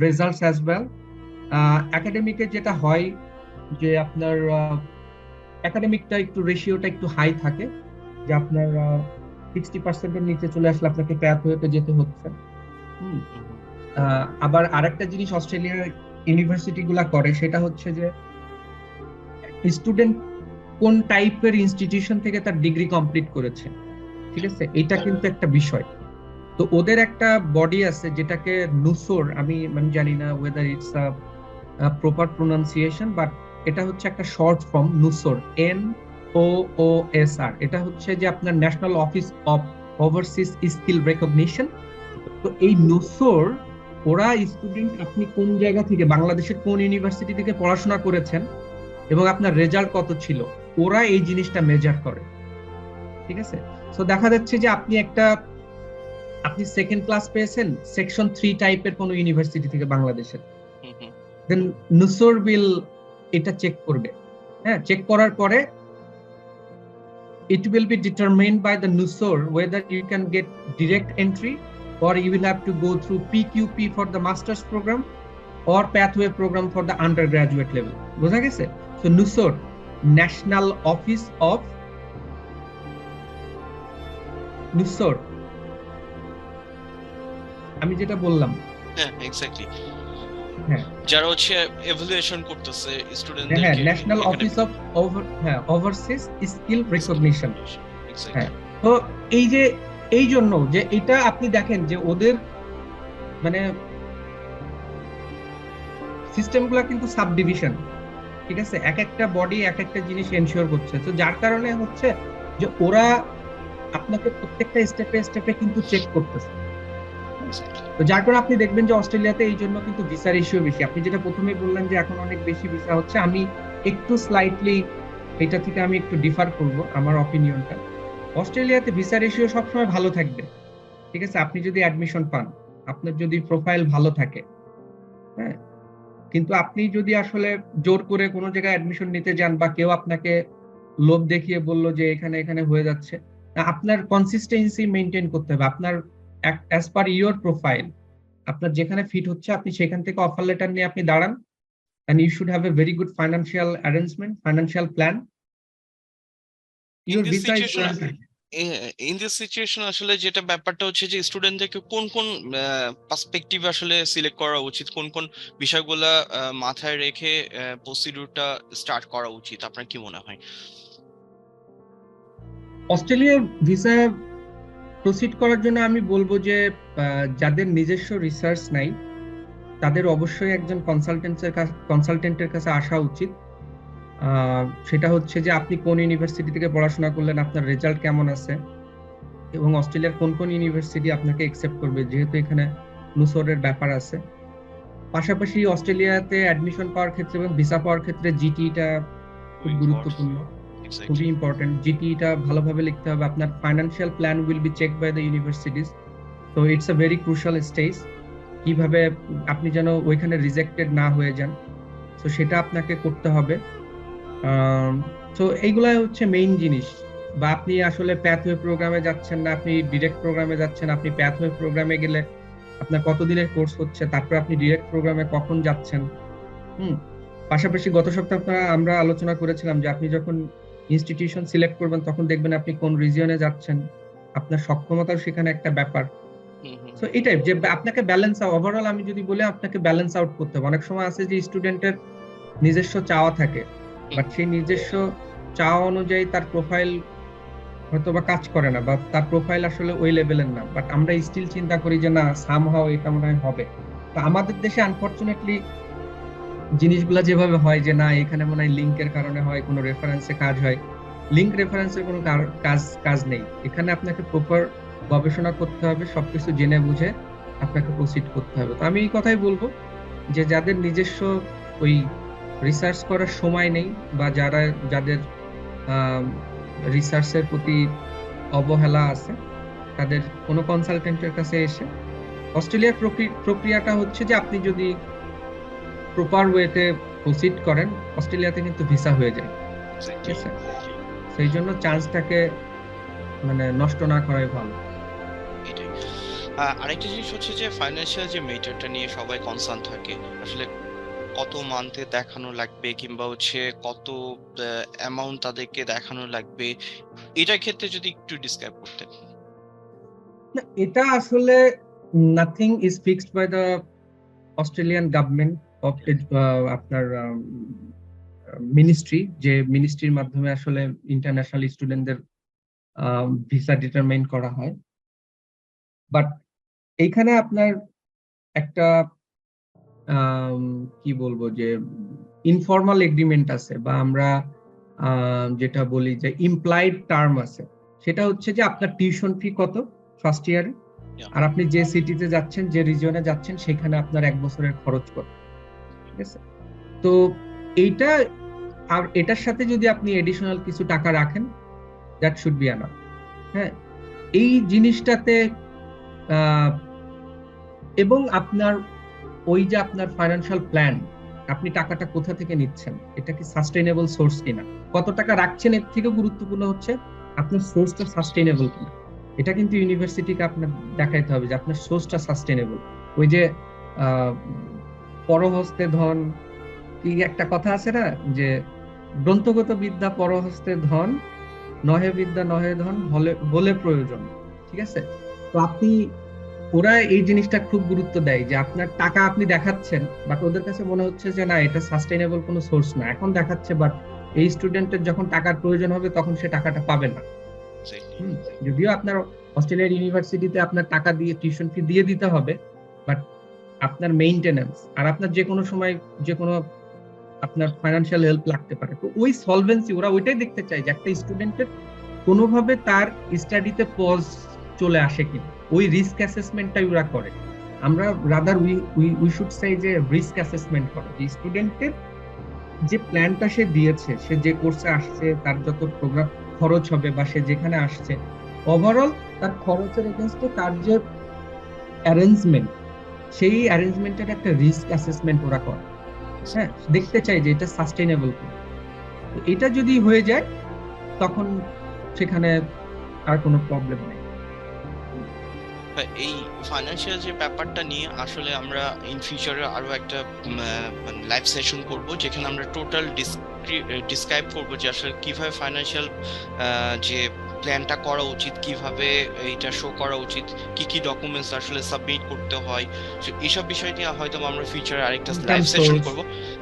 results as well. Academic যেটা হয় যে আপনার একাডেমিকটা একটু রেশিওটা একটু হাই থাকে, যে আপনার 60% এর নিচে চলে আসলে আপনাকে প্যাথওয়েতে যেতে হচ্ছে। আবার আরেকটা জিনিস অস্ট্রেলিয়ার ইউনিভার্সিটি গুলা করে, সেটা হচ্ছে যে স্টুডেন্ট কোন টাইপের ইনস্টিটিউশন থেকে তার ডিগ্রি কমপ্লিট করেছে, ঠিক আছে, এটা কিন্তু একটা বিষয়। তো ওদের একটা বডি আছে যেটাকে নুসোর, আমি জানি না whether it's proper pronunciation, but এটা হচ্ছে একটা শর্ট ফর্ম, নুসোর, NOOSR। এটা হচ্ছে যে আপনার national office of overseas skill recognition. তো এই নুসোর, ওরা স্টুডেন্ট আপনি কোন জায়গা থেকে, বাংলাদেশের কোন ইউনিভার্সিটি থেকে পড়াশোনা করেছেন এবং আপনার রেজাল্ট কত ছিল, ওরা এই জিনিসটা মেজার করে, ঠিক আছে। সো দেখা যাচ্ছে যে আপনি সেকেন্ড ক্লাস পেয়েছেন সেকশন 3 টাইপের কোন ইউনিভার্সিটি থেকে বাংলাদেশের, দেন নুসোর উইল এটা চেক করবে। হ্যাঁ, চেক করার পরে it will be determined by the NUSOR whether you can get direct entry or you will have to go through PQP for the master's program or pathway program for the undergraduate level. বোঝা গেছে? So NUSOR, National Office of NUSOR, আমি যেটা বললাম, হ্যাঁ exactly, হ্যাঁ, যারা হচ্ছে evaluation করতেছে স্টুডেন্টদেরকে, হ্যাঁ, national office of overseas skill recognition. হ্যাঁ, তো এই জন্য যে এটা আপনি দেখেন যে ওদের মানে সিস্টেমগুলো কিন্তু সাব ডিভিশন, ঠিক আছে, এক একটা বডি এক একটা জিনিস এনশিওর করছে। তো যার কারণে হচ্ছে যে ওরা আপনাকে প্রত্যেকটা স্টেপে স্টেপে কিন্তু চেক করতেছে। তো যার কারণে আপনি দেখবেন যে অস্ট্রেলিয়াতে এই জন্য কিন্তু ভিসার ইস্যু বেশি। আপনি যেটা প্রথমে বললেন যে এখন অনেক বেশি ভিসা হচ্ছে, আমি একটু স্লাইটলি এটা থেকে আমি একটু ডিফার করব আমার অপিনিয়নটা। অস্ট্রেলিয়াতে ভিসার ইস্যু সবসময় ভালো থাকবে, ঠিক আছে, আপনি যদি অ্যাডমিশন পান, আপনার যদি প্রোফাইল ভালো থাকে, হ্যাঁ। কিন্তু আপনি যদি আসলে জোর করে কোনো জায়গায় অ্যাডমিশন নিতে যান বা কেউ আপনাকে লোভ দেখিয়ে বললো যে এখানে হয়ে যাচ্ছে, আপনার কনসিস্টেন্সি মেইনটেইন করতে হবে। আপনার অ্যাজ পার ইওর প্রোফাইল আপনার যেখানে ফিট হচ্ছে আপনি সেখান থেকে অফার লেটার নিয়ে আপনি দাঁড়ান, and you should have a very good financial arrangement, financial plan. Your visa is in this situation আসলে যেটা ব্যাপারটা হচ্ছে যে স্টুডেন্টদেরকে কোন পার্সপেক্টিভ আসলে সিলেক্ট করা উচিত, কোন বিষয়গুলা মাথায় রেখে প্রসিডিউরটা স্টার্ট করা উচিত, আপনার কি মনে হয়? অস্ট্রেলিয়ার ভিসা প্রসিড করার জন্য আমি বলবো যে যাদের নিজস্ব রিসার্চ নাই তাদের অবশ্যই একজন কনসালটেন্টের কাছে আসা উচিত। সেটা হচ্ছে যে আপনি কোন ইউনিভার্সিটি থেকে পড়াশোনা করলেন, আপনার রেজাল্ট কেমন আছে, এবং অস্ট্রেলিয়ার কোন ইউনিভার্সিটি আপনাকে অ্যাকসেপ্ট করবে, যেহেতু এখানে নুসোরের ব্যাপার আছে। পাশাপাশি অস্ট্রেলিয়াতে অ্যাডমিশন পাওয়ার ক্ষেত্রে এবং ভিসা পাওয়ার ক্ষেত্রে জিটিটা খুব গুরুত্বপূর্ণ, খুবই ইম্পর্টেন্ট। জিটিটা ভালোভাবে লিখতে হবে। আপনার financial plan will be check by the universities, তো it's a very crucial stage. কিভাবে আপনি যেন ওইখানে রিজেক্টেড না হয়ে যান, তো সেটা আপনাকে করতে হবে। তো এইগুলাই হচ্ছে মেইন জিনিস। বা আপনি আসলে প্যাথওয়ে প্রোগ্রামে যাচ্ছেন না, আপনি ডিরেক্ট প্রোগ্রামে যাচ্ছেন। আপনি প্যাথওয়ে প্রোগ্রামে গেলে আপনার কতদিনের কোর্স হচ্ছে, তারপর আপনি ডিরেক্ট প্রোগ্রামে কখন যাচ্ছেন। পাশাপাশি গত সপ্তাহে আমরা আলোচনা করেছিলাম যে আপনি যখন ইনস্টিটিউশন সিলেক্ট করবেন তখন দেখবেন আপনি কোন রিজিয়নে যাচ্ছেন, আপনার সক্ষমতাও সেখানে একটা ব্যাপার। সো এটাই যে আপনাকে ব্যালেন্স, ওভারঅল আমি যদি বলি আপনাকে ব্যালেন্স আউট করতে হবে। অনেক সময় আছে যে স্টুডেন্টের নিজস্ব চাওয়া থাকে বাট সেই নিজস্ব চাওয়া অনুযায়ী তার প্রোফাইল হয়তো বা কাজ করে না, বা তার প্রোফাইল আসলে ওই লেভেলের না, বাট আমরা স্টিল চিন্তা করি যে না, সামহাও এটা মনে হয় হবে। তো আমাদের দেশে আনফরচুনেটলি জিনিসগুলো যেভাবে হয় যে না, এখানে মনে হয় লিঙ্কের কারণে হয়, কোনো রেফারেন্সে কাজ হয়। লিঙ্ক রেফারেন্সের কোনো কাজ কাজ নেই এখানে। আপনাকে প্রপার গবেষণা করতে হবে, সবকিছু জেনে বুঝে আপনাকে প্রসিড করতে হবে। তো আমি এই কথাই বলবো যে যাদের নিজস্ব ওই রিসার্চ করার সময় নেই, বা যাদের রিসার্চের প্রতি অবহেলা আছে, তাদের কোনো কনসালটেন্টের কাছে এসে, অস্ট্রেলিয়ার প্রক্রিয়াটা হচ্ছে যে আপনি যদি প্রপার ওয়েতে প্রসিড করেন, অস্ট্রেলিয়াতে কিন্তু ভিসা হয়ে যায়। ঠিক আছে, সেই জন্য চান্সটাকে মানে নষ্ট না করাই ভালো। এটাই। আরেকটা জিনিস হচ্ছে যে ফাইন্যান্সিয়াল যে মেটারটা নিয়ে সবাই কনসার্ন থাকে, আসলে কত মান্থে দেখানো লাগবে, কিংবা হচ্ছে কত অ্যামাউন্ট তাদেরকে দেখানো লাগবে, এটার ক্ষেত্রে যদি একটু ডিসক্রাইব করতেন। না, এটা আসলে nothing is fixed by the Australian government of আপনার মিনিস্ট্রি, যে মিনিস্ট্রির মাধ্যমে আসলে ইন্টারন্যাশনাল স্টুডেন্টদের ভিসা ডিটারমাইন করা হয়। বাট এইখানে আপনার একটা কি বলবো যে ইনফর্মাল এগ্রিমেন্ট আছে, বা আমরা যেটা বলি যে ইমপ্লাইড টার্ম আছে। সেটা হচ্ছে যে আপনার টিউশন ফি কত ফার্স্ট ইয়ারে, আর আপনি যে সিটিতে যাচ্ছেন, যে রিজিয়নে যাচ্ছেন, সেখানে আপনার 1 বছরের খরচ কত। ঠিক আছে, তো এইটা, আর এটার সাথে যদি আপনি এডিশনাল কিছু টাকা রাখেন, দ্যাট শুড বি এনাফ। হ্যাঁ, এই জিনিসটাতে এবং আপনার ওই যে আপনার ফাইন্যান্সিয়াল প্ল্যান, আপনি টাকাটা কোথা থেকে নিচ্ছেন, এটা কি সাস্টেইনেবল সোর্স কিনা, কত টাকা রাখছেন, এর থেকে গুরুত্বপূর্ণ হচ্ছে আপনার সোর্সটা সাস্টেইনেবল কিনা। এটা কিন্তু ইউনিভার্সিটিকে আপনার দেখাইতে হবে যে আপনার সোর্সটা সাস্টেইনেবল। ওই যে পরহস্তে ধন, কি একটা কথা আছে না, যে গ্রন্থগত বিদ্যা পরহস্তে ধন, নহে বিদ্যা নহে ধন, বলে প্রয়োজন। ঠিক আছে, তো আপনি, ওরা এই জিনিসটা খুব গুরুত্ব দেয় যে আপনার টাকা আপনি দেখাচ্ছেন, বাট ওদের কাছে মনে হচ্ছে যে না, এটা সাস্টেইনেবল কোনো সোর্স না, এখন দেখাচ্ছে, বাট এই স্টুডেন্টের যখন টাকার প্রয়োজন হবে তখন সে টাকাটা পাবে না। যদিও আপনার অস্ট্রেলিয়ার ইউনিভার্সিটিতে আপনার টাকা দিয়ে টিউশন ফি দিয়ে দিতে হবে, বাট আপনার মেইনটেনেন্স আর আপনার যে কোনো সময় যে কোনো আপনার ফাইন্যান্সিয়াল হেল্প লাগতে পারে, তো ওই সলভেন্সি ওরা ওইটাই দেখতে চায় যে একটা স্টুডেন্টের কোনোভাবে তার স্টাডিতে পজ চলে আসে কিনা, ওই রিস্ক অ্যাসেসমেন্টটাই ওরা করে। আমরা রাদার উই শুড সে যে রিস্ক অ্যাসেসমেন্ট করে, যে স্টুডেন্টের যে প্ল্যানটা সে দিয়েছে, সে যে কোর্সে আসছে, তার যত প্রোগ্রাম খরচ হবে, বা সে যেখানে আসছে ওভারঅল তার খরচের এগেইনস্টে তার যে অ্যারেঞ্জমেন্ট, সেই অ্যারেঞ্জমেন্টের একটা রিস্ক অ্যাসেসমেন্ট ওরা করে। হ্যাঁ, দেখতে চাই যে এটা সাস্টেইনেবল কিনা। তো এটা যদি হয়ে যায় তখন সেখানে আর কোনো প্রবলেম নেই। এই ফাইন্যান্সিয়াল যে ব্যাপারটা নিয়ে আসলে আমরা ইন ফিউচারে আরো একটা লাইভ সেশন করব, যেখানে আমরা টোটাল ডিসক্রাইব করব যে আসলে কিভাবে ফাইন্যান্সিয়াল যে প্ল্যানটা করা উচিত, কিভাবে এটা শো করা উচিত, কি কি ডকুমেন্টস আসলে সাবমিট করতে হয়, এইসব বিষয় নিয়ে হয়তো আমরা ফিউচারে আরেকটা লাইভ সেশন করব।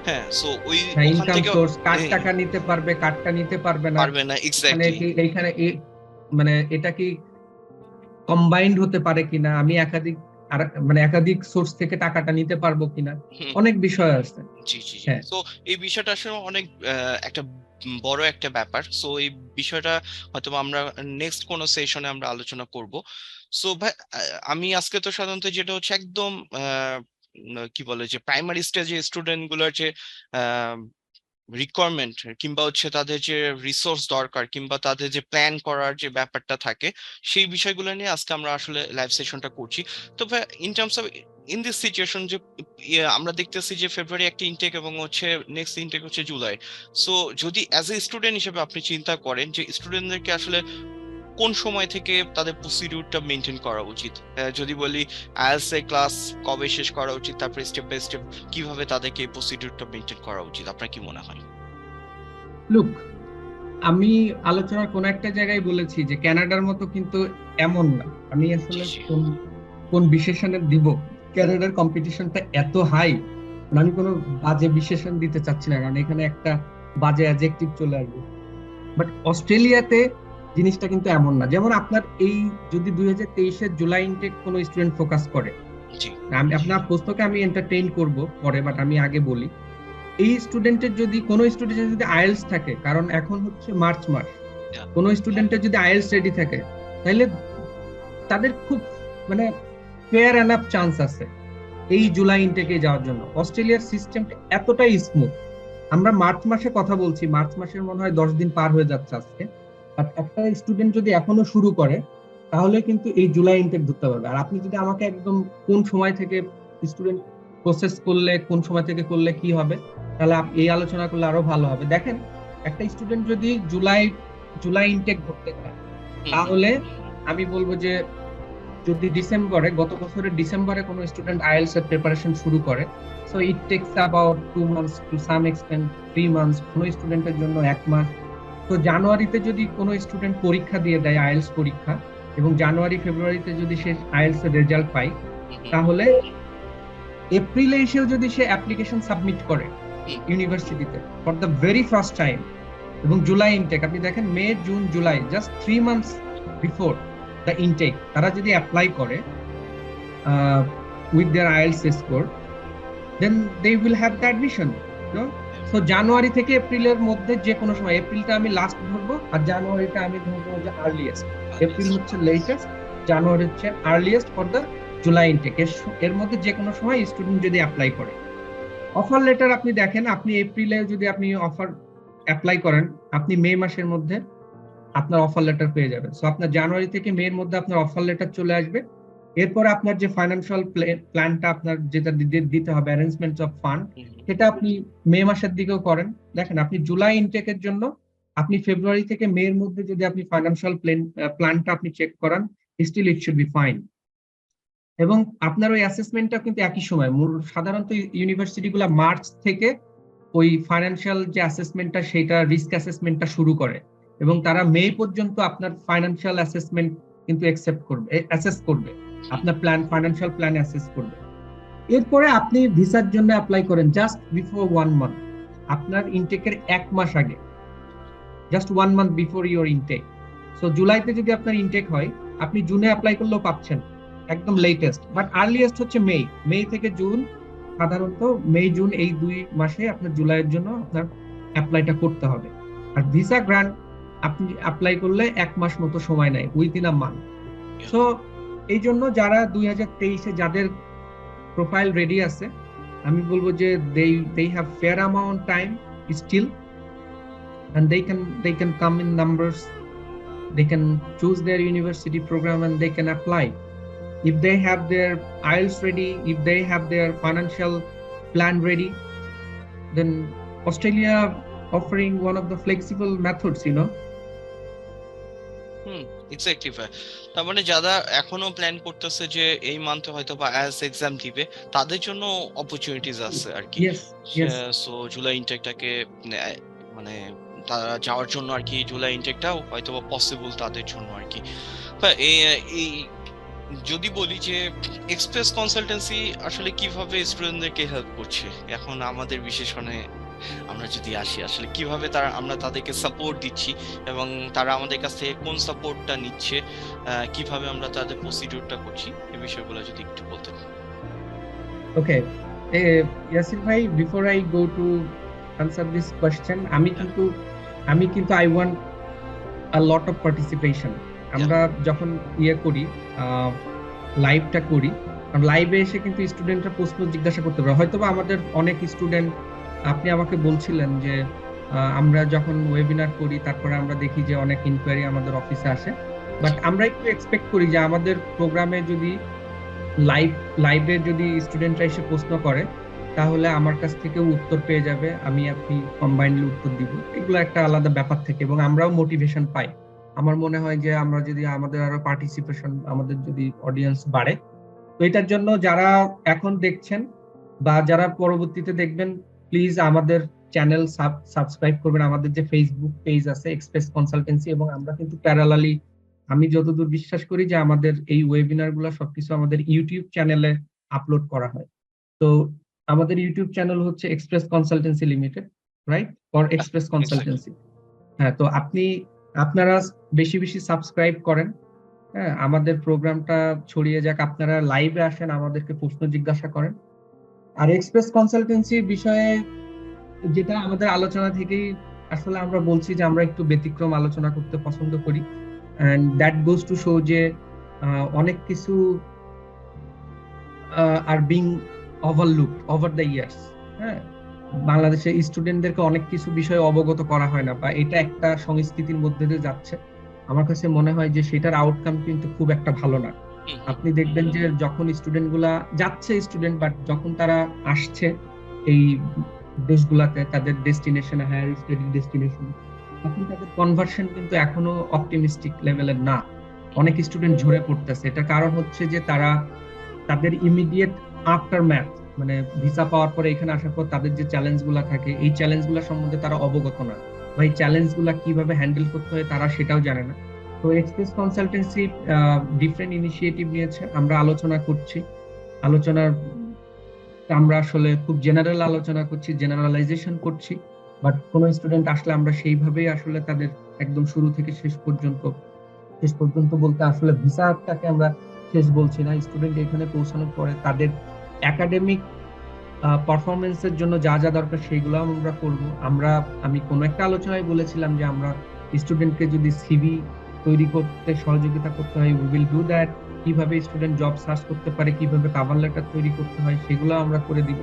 হ্যাঁ, সো ওই ওখান থেকে কার টাকা নিতে পারবে, কারটা নিতে পারবে না, এক্স্যাক্টলি এইখানে মানে এটা কি কম্বাইন্ড হতে পারে কিনা, আমি একাধিক সোর্স থেকে টাকাটা নিতে পারবো কিনা, অনেক বিষয় আছে। জি জি জি, তো এই বিষয়টা আসলে অনেক একটা বড় একটা ব্যাপার। সো এই বিষয়টা হয়তো আমরা নেক্সট কোন সেশনে আমরা আলোচনা করব। সো ভাই, আমি আজকে তো সাধারণত যেটা হচ্ছে একদম কি বলে যে প্রাইমারি স্টেজে স্টুডেন্ট গুলোর যে রিকোয়ারমেন্ট, কিংবা হচ্ছে তাদের যে রিসোর্স দরকার, কিংবা তাদের যে প্ল্যান করার যে ব্যাপারটা থাকে, সেই বিষয়গুলো নিয়ে আজকে আমরা আসলে লাইভ সেশনটা করছি। তো ভাই, in terms of in this situation যে আমরা দেখতেছি যে ফেব্রুয়ারি একটা ইনটেক এবং হচ্ছে নেক্সট ইনটেক হচ্ছে জুলাই। সো যদি অ্যাজ এ স্টুডেন্ট হিসেবে আপনি চিন্তা করেন যে স্টুডেন্টদেরকে আসলে কোন সময় থেকে তাদের প্রসিডিউরটা মেনটেন করা উচিত, যদি বলি আইএলটিএস এর ক্লাস কবে শেষ করা উচিত, তারপরে স্টেপ বাই স্টেপ কিভাবে তাদেরকে এই প্রসিডিউরটা মেনটেন করা উচিত, আপনার কি মনে হয়? লুক, আমি আলোচনার কোন একটা জায়গায় বলেছি যে কানাডার মতো কিন্তু এমন না। আমি আসলে কোন বিশেষণে দিব, কানাডার কম্পিটিশনটা এত হাই, আমি কোনো বাজে বিশেষণ দিতে চাচ্ছি না, কারণ এখানে একটা বাজে অ্যাডজেক্টিভ চলে আসবে। বাট অস্ট্রেলিয়াতে জিনিসটা কিন্তু এমন না। যেমন আপনার এই যদি 2023-এর জুলাই ইনটেক কোনো স্টুডেন্ট ফোকাস করে, জি আমি আপনার প্রশ্নকে আমি এন্টারটেইন করব পরে, বাট আমি আগে বলি, এই স্টুডেন্টের যদি কোনো স্টুডেন্টের যদি আইএলস থাকে, কারণ এখন হচ্ছে মার্চ মাস, yeah, কোনো স্টুডেন্টের যদি আইএলস রেডি থাকে, তাহলে তাদের খুব মানে ফেয়ার এনাফ চান্স আছে এই জুলাই ইনটেকে যাওয়ার জন্য। অস্ট্রেলিয়ার সিস্টেমটা এতটাই স্মুথ। আমরা মার্চ মাসে কথা বলছি, মার্চ মাসের মনে হয় 10 দিন পার হয়ে যাচ্ছে আজকে, বাট একটা স্টুডেন্ট যদি এখনো শুরু করে তাহলে কিন্তু এই জুলাই ইনটেক ধরতে পারবে। আর আপনি যদি আমাকে একদম কোন সময় থেকে স্টুডেন্ট প্রসেস করলে, কোন সময় থেকে করলে কি হবে, তাহলে এই আলোচনা করলে আরো ভালো হবে। দেখেন, একটা স্টুডেন্ট যদি জুলাই ইনটেক ধরতে চায়, তাহলে আমি বলবো যে যদি ডিসেম্বরে, গত বছরের ডিসেম্বরে কোনো স্টুডেন্ট আইএলটিএস এর প্রিপারেশন শুরু করে, so it takes about 2 months, to some extent 3 months, কোনো স্টুডেন্টের জন্য 1 মাস। তো জানুয়ারিতে যদি কোনো স্টুডেন্ট পরীক্ষা দিয়ে দেয় আইএলটিএস পরীক্ষা, এবং জানুয়ারি ফেব্রুয়ারিতে যদি সে আইএলটিএস এর রেজাল্ট পায়, তাহলে এপ্রিলে এসেও যদি সে অ্যাপ্লিকেশন সাবমিট করে ইউনিভার্সিটিতে for the very first time, এবং জুলাই ইনটেক আপনি দেখেন May June July, just 3 months before the intake তারা যদি অ্যাপ্লাই করে with their IELTS score, then they will have the admission, no? So জানুয়ারি থেকে এপ্রিলের মধ্যে যে কোনো সময়, এপ্রিলটা আমি লাস্ট ধরবো আর জানুয়ারিটা আমি ধরবো যে আর্লিয়েস্ট। এপ্রিল হচ্ছে লেটেস্ট, জানুয়ারি হচ্ছে earliest for the July intact. এর মধ্যে যে কোনো সময় স্টুডেন্ট যদি অ্যাপ্লাই করে। অফার লেটার আপনি দেখেন, আপনি এপ্রিলে যদি আপনি অফার অ্যাপ্লাই করেন, আপনি মে মাসের মধ্যে আপনার অফার লেটার পেয়ে যাবেন। সো আপনার জানুয়ারি থেকে মে এর মধ্যে আপনার অফার লেটার চলে আসবে। এরপরে আপনার যে ফাইন্যান্সিয়াল প্ল্যানটা আপনার যেটা দিতে হবে, অ্যারেঞ্জমেন্ট অফ ফান্ড, সেটা আপনি মে মাসের দিকেও করেন। দেখেন, আপনি জুলাই ইনটেকের জন্য আপনি ফেব্রুয়ারি থেকে মে এর মধ্যে যদি আপনি ফাইন্যান্সিয়াল প্ল্যানটা আপনি চেক করান, still it should be fine. এবং আপনার ওই অ্যাসেসমেন্টটা কিন্তু একই সময়, সাধারণত ইউনিভার্সিটিগুলো মার্চ থেকে ওই ফাইন্যান্সিয়াল যে অ্যাসেসমেন্টটা, সেটা রিস্ক অ্যাসেসমেন্টটা শুরু করে, এবং তারা মে পর্যন্ত আপনার ফাইন্যান্সিয়াল অ্যাসেসমেন্ট কিন্তু অ্যাসেস করবে, আপনার ফাইন্যান্সিয়াল প্ল্যান অ্যাসেস করবে। এরপরে আপনি ভিসার জন্য অ্যাপ্লাই করেন জাস্ট বিফোর 1 month, আপনার ইনটেকের 1 মাস আগে, just 1 month before your intake. So জুলাইতে যদি আপনার ইনটেক হয়, আপনি জুনে অ্যাপ্লাই করলেও পাচ্ছেন একদম লেটেস্ট, বাট আর্লিয়েস্ট হচ্ছে মে থেকে জুন। সাধারণত মে জুন এই 2 মাসে আপনার জুলাইয়ের জন্য আপনার অ্যাপ্লাইটা করতে হবে। আর ভিসা গ্রান্ট আপনি অ্যাপ্লাই করলে 1 মাস মতো সময় নেয়, উইদিন আ মান্থ। সো এই জন্য যারা 2023-এ যাদের প্রোফাইল রেডি আছে, আমি বলবো যে they have fair amount time still, and they can come in numbers, they can choose their university program and they can apply. If they have their IELTS ready, if they have their financial plan ready, then Australia offering one of the flexible methods, you know. Exactly ভাই। তার মানে যারা এখনো plan করতেছে যে এই মান্থে হয়তো বা আইএলটিএস এক্সাম দিবে, তাদের জন্য অপরচুনিটিস আছে আর কি। সো জুলাই ইনটেকটাকে মানে তারা যাওয়ার জন্য আর কি, জুলাই ইনটেকটাও হয়তো বা পসিবল তাদের জন্য আর কি। এই যদি বলি যে এক্সপ্রেস কনসালটেন্সি আসলে কিভাবে স্টুডেন্টদেরকে হেল্প করছে এখন আমাদের বিশেষণে আমরা যদি আসি, আসলে কিভাবে আমরা তাদেরকে সাপোর্ট দিচ্ছি এবং তারা আমাদের কাছ থেকে কোন সাপোর্টটা নিচ্ছে, কিভাবে আমরা তাদের প্রসিডিউরটা করছি, এই বিষয়গুলো যদি একটু বলতেন। ওকে, ইয়াসির ভাই, before I go to answer this question, আমি কিন্তু I want a lot of participation. আমরা যখন করি, লাইভটা করি, লাইভে এসে কিন্তু স্টুডেন্টরা প্রশ্ন জিজ্ঞাসা করতে পারে। হয়তো বা আমাদের অনেক স্টুডেন্ট, আপনি আমাকে বলছিলেন যে আমরা যখন ওয়েবিনার করি, তারপরে আমরা দেখি যে অনেক ইনকোয়ারি আমাদের অফিসে আসে, বাট আমরা একটু এক্সপেক্ট করি যে আমাদের প্রোগ্রামে যদি লাইভে যদি স্টুডেন্টরা এসে প্রশ্ন করে, তাহলে আমার কাছ থেকেও উত্তর পেয়ে যাবে, আপনি কম্বাইন্ডলি উত্তর দিব, এগুলো একটা আলাদা ব্যাপার থেকে, এবং আমরাও মোটিভেশন পাই। আমার মনে হয় যে আমরা যদি আমাদের আরো পার্টিসিপেশন, আমাদের যদি অডিয়েন্স বাড়ে, তো এটার জন্য যারা এখন দেখছেন বা যারা পরবর্তীতে দেখবেন, প্লিজ আমাদের চ্যানেল সাবস্ক্রাইব করবেন। আমাদের যে ফেসবুক পেজ আছে এক্সপ্রেস কনসালটেন্সি, এবং আমরা কিন্তু প্যারালালি, আমি যতদূর বিশ্বাস করি যে আমাদের এই ওয়েবিনার গুলো সবকিছু আমাদের ইউটিউব চ্যানেলে আপলোড করা হয়। তো আমাদের ইউটিউব চ্যানেল হচ্ছে express consultancy limited. Right, for express Exactly. Consultancy. হ্যাঁ, তো আপনারা বেশি বেশি সাবস্ক্রাইব করেন, হ্যাঁ, আমাদের প্রোগ্রামটা ছড়িয়ে যাক, আপনারা লাইভে আসেন, আমাদেরকে প্রশ্ন জিজ্ঞাসা করেন। আর এক্সপ্রেস কনসালটেন্সির বিষয়ে যেটা আমাদের আলোচনা থেকেই আসলে আমরা বলছি যে আমরা একটু ব্যতিক্রম আলোচনা করতে পছন্দ করি, and that goes to show যে অনেক কিছু আর being overlooked over the years. হ্যাঁ, বাংলাদেশের স্টুডেন্টদেরকে অনেক কিছু বিষয়ে অবগত করা হয় না, বা এটা একটা সংস্কৃতির মধ্যে দিয়ে যাচ্ছে। আমার কাছে মনে হয় যে সেটার আউটকাম কিন্তু খুব একটা ভালো না। আপনি দেখবেন যে যখন স্টুডেন্ট গুলা যাচ্ছে, স্টুডেন্ট বাট যখন তারা আসছে এই দেশগুলাতে, তাদের ডেস্টিনেশনে, হায়ার স্টাডি ডেস্টিনেশন, তখন তাদের কনভার্সন কিন্তু এখনো অপটিমিস্টিক লেভেলের না। অনেক স্টুডেন্ট ঝরে পড়তেছে। এটা কারণ হচ্ছে যে তারা তাদের ইমিডিয়েট আফটার ম্যাথ, মানে ভিসা পাওয়ার পরে এখানে আসার পর তাদের যে চ্যালেঞ্জ গুলা থাকে, এই চ্যালেঞ্জ গুলা সম্বন্ধে তারা অবগত না, বা এই চ্যালেঞ্জ গুলা কিভাবে হ্যান্ডেল করতে হয় তারা সেটাও জানে না। তো এক্সপ্রেস কনসালটেন্সি ডিফারেন্ট ইনিশিয়েটিভ নিয়েছে, আমরা আলোচনা করছি। আলোচনার আমরা আসলে খুব জেনারেল আলোচনা করছি, জেনারেলাইজেশন করছি, বাট কোন স্টুডেন্ট আসলে আমরা সেইভাবেই আসলে তাদের একদম শুরু থেকে শেষ পর্যন্ত বলতে আসলে ভিসাটাকে আমরা শেষ বলছি না। স্টুডেন্ট এখানে পৌঁছানোর পরে তাদের একাডেমিক পারফরমেন্সের জন্য যা যা দরকার সেইগুলো আমরা করব। আমি কোনো একটা আলোচনায় বলেছিলাম যে আমরা স্টুডেন্টকে যদি সিভি তৈরি করতে সহযোগিতা করতে হয়, উই উইল ডু দ্যাট। কিভাবে স্টুডেন্ট জব সার্চ করতে পারে, কিভাবে কভার লেটার তৈরি করতে হয়, সেগুলো আমরা করে দিব।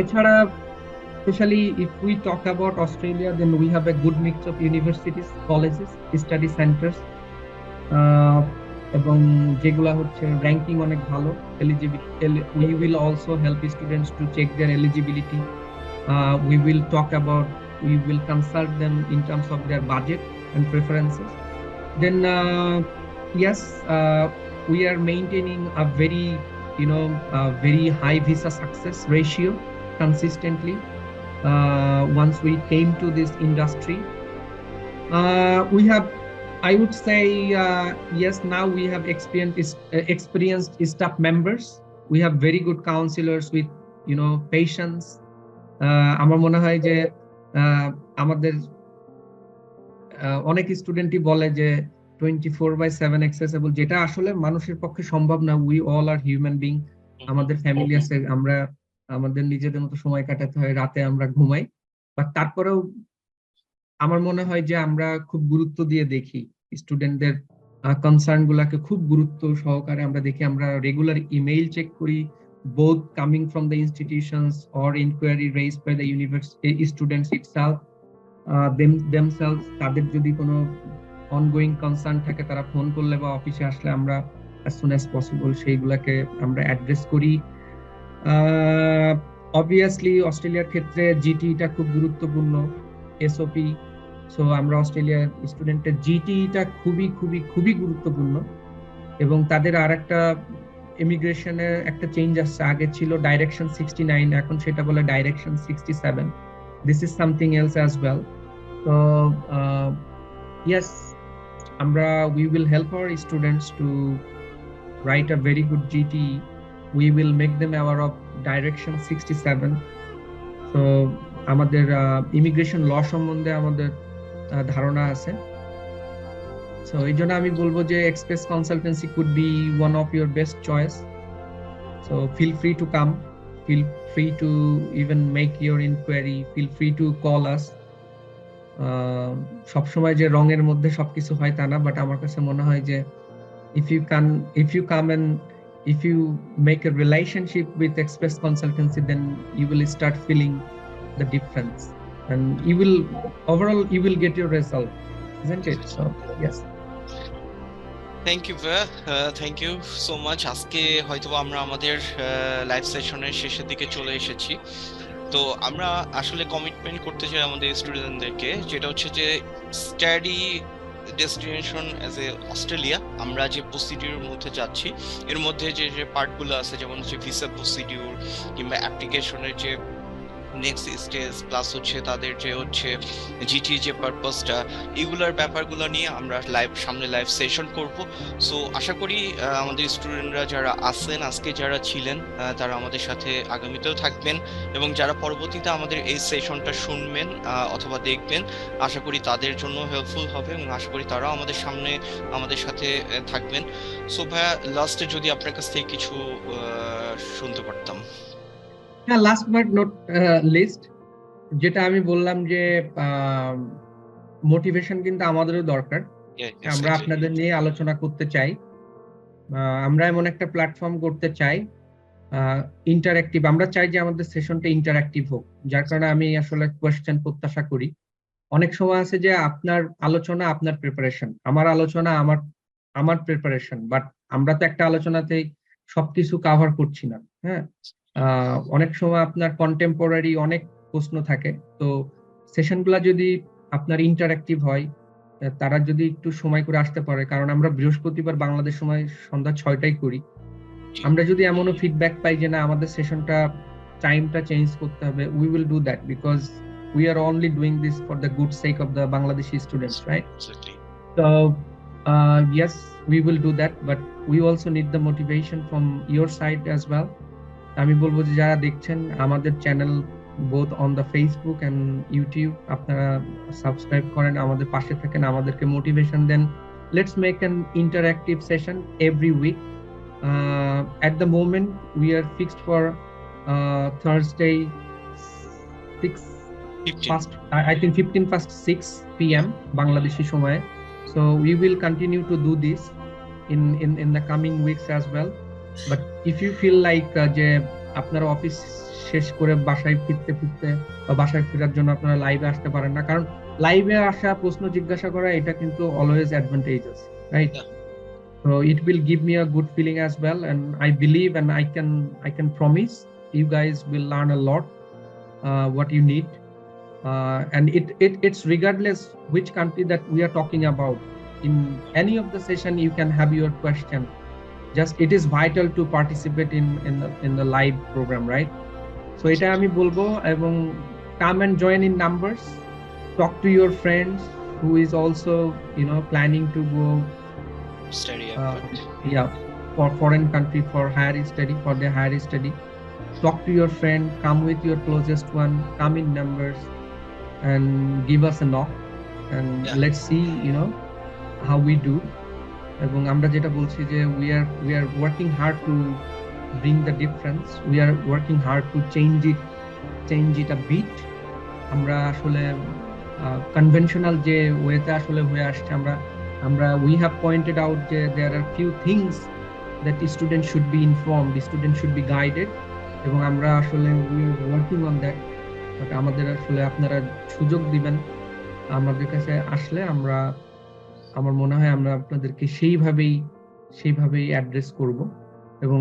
এছাড়া especially if we talk about Australia, then we have a good mix of universities, colleges, study centers, এবং যেগুলা হচ্ছে র্যাঙ্কিং অনেক ভালো। we will also help students to check their eligibility. We will consult them in terms of their budget and preferences. Then yes, we are maintaining a very high visa success ratio consistently. Once we came to this industry, we have, I would say, yes, now we have experienced staff members. We have very good counselors with patience. আমার মনে হয় যে আমাদের অনেক স্টুডেন্টই বলে যে 24/7 accessible, যেটা আসলে মানুষের পক্ষে সম্ভব না। We all are human being, আমাদের ফ্যামিলি আছে, আমরা আমাদের নিজেদের মতো সময় কাটাতে হয়, রাতে আমরা ঘুমাই, বাট তারপরেও আমার মনে হয় যে আমরা খুব গুরুত্ব দিয়ে দেখি স্টুডেন্টদের কনসার্ন গুলাকে, খুব গুরুত্ব সহকারে আমরা দেখি। আমরা রেগুলার ইমেইল চেক করি, both coming from the institutions or inquiry raised by the university students itself, themselves. তাদের যদি কোনো অনগোয়িং কনসার্ন থাকে, তারা ফোন করলে বা অফিসে আসলে আমরা as soon as possible সেইগুলাকে আমরা অ্যাড্রেস করি। অবভিয়াসলি অস্ট্রেলিয়ার ক্ষেত্রে জিটিটা খুব গুরুত্বপূর্ণ, এসওপি। সো আমরা অস্ট্রেলিয়ার স্টুডেন্টের জিটিটা খুবই খুবই খুবই গুরুত্বপূর্ণ। এবং তাদের আর একটা ইমিগ্রেশনের একটা চেঞ্জ আসছে, আগে ছিল ডাইরেকশন 69, এখন সেটা বলে direction 67. This is something else as well. So yes, we will help our students to write a very good GT. We will make them aware of direction 67. So আমাদের ইমিগ্রেশন ল সম্বন্ধে আমাদের ধারণা আছে। সো এই জন্য আমি বলবো যে Express Consultancy could be one of your best choice. So feel free to come, feel free to even make your inquiry, feel free to call us. সবসময় যে রঙের মধ্যে সবকিছু হয় তা না, বাট আমার কাছে মনে হয় যে if you come and if you make a relationship with Express Consultancy, then you will start feeling the difference, and overall you will get your result, isn't it? So yes, thank you thank you so much. আজকে হয়তো আমরা আমাদের live সেশনের শেষের দিকে চলে এসেছি। তো আমরা আসলে কমিটমেন্ট করতে চাই আমাদের স্টুডেন্টদেরকে, যেটা হচ্ছে যে study destination as a Australia, আমরা যে প্রসিডিউর মধ্যে যাচ্ছি এর মধ্যে যে পার্টগুলো আছে, যেমন হচ্ছে ভিসা প্রসিডিউর কিংবা অ্যাপ্লিকেশনের যে নেক্সট স্টেজ, প্লাস হচ্ছে তাদের যে হচ্ছে জিটি যে পারপাসটা, এগুলার ব্যাপারগুলো নিয়ে আমরা সামনে লাইভ সেশন করব। সো আশা করি আমাদের স্টুডেন্টরা যারা আছেন, আজকে যারা ছিলেন, তারা আমাদের সাথে আগামীতেও থাকবেন, এবং যারা পরবর্তীতে আমাদের এই সেশনটা শুনবেন অথবা দেখবেন, আশা করি তাদের জন্য হেল্পফুল হবে, এবং আশা করি তারাও আমাদের সাথে থাকবেন। সো ভাইয়া, লাস্টে যদি আপনার কাছ থেকে কিছু শুনতে পারতাম। হ্যাঁ, লাস্ট বাট নট লিস্ট, যেটা আমি বললাম যে মোটিভেশন কিন্তু আমাদেরও দরকার। আমরা আপনাদের নিয়ে আলোচনা করতে চাই, আমরা এমন একটা প্ল্যাটফর্ম করতে চাই ইন্টারঅ্যাক্টিভ। আমরা চাই যে আমাদের সেশনটা ইন্টারঅ্যাক্টিভ হোক, যার কারণে আমি আসলে কোয়েশ্চেন প্রত্যাশা করি। অনেক সময় আছে যে আপনার আলোচনা আপনার প্রিপারেশন, আমার আলোচনা আমার প্রিপারেশন, বাট আমরা তো একটা আলোচনাতেই সবকিছু কাভার করছি না। হ্যাঁ, অনেক সময় আপনার কন্টেম্পোরারি অনেক প্রশ্ন থাকে, তো সেশনগুলো যদি আপনার ইন্টারঅ্যাক্টিভ হয়, তারা যদি একটু সময় করে আসতে পারে, কারণ আমরা বৃহস্পতিবার বাংলাদেশ সময় সন্ধ্যা 6টায় করি। আমরা যদি এমনও ফিডব্যাক পাই যে না, আমাদের সেশনটা টাইমটা চেঞ্জ করতে হবে, we will do that, because we are only doing this for the good sake of the Bangladeshi students, right? Exactly. So yes, we will do that, but we also need the motivation from your side as well. আমি বলবো যে যারা দেখছেন আমাদের channel both on the Facebook and YouTube, আপনারা subscribe করেন, আমাদের পাশে থাকেন, আমাদেরকে মোটিভেশন দেন। Let's make an interactive session every week. At the moment we are fixed for Thursday 15 past 6 p.m. Bangladeshi সময়. So we will continue to do this in the coming weeks as well. But if you feel like যে আপনার office শেষ করে বাসায় ফিরতে বা বাসায় ফেরার জন্য আপনারা লাইভে আসতে পারেন না, কারণ লাইভে আসা, প্রশ্ন জিজ্ঞাসা করা, এটা কিন্তু always advantages, right? So it will give me a good feeling as well, and I believe and I can promise you guys will learn a lot what you need. And it's regardless which country that we are talking about. In any of the session you can have your question. Just it is vital to participate in the live program, right? So এটা আমি বলবো, এবং come and join in numbers. Talk to your friends who is also planning to go study for foreign country for their higher study. Talk to your friend, come with your closest one, come in numbers and give us a knock, and let's see how we do. এবং আমরা যেটা বলছি যে we are working hard to bring the difference, we are working hard to change it a bit. আমরা আসলে conventional যে ওয়েতে আসলে হয়ে আসছে, আমরা we have pointed out যে there are few things that the student should be informed, the student should be guided, এবং আমরা আসলে we are working on that. But আমাদের আসলে আপনারা সুযোগ দিবেন, আমাদের কাছে আসলে আমার মনে হয় আমরা আপনাদেরকে সেইভাবেই অ্যাড্রেস করব, এবং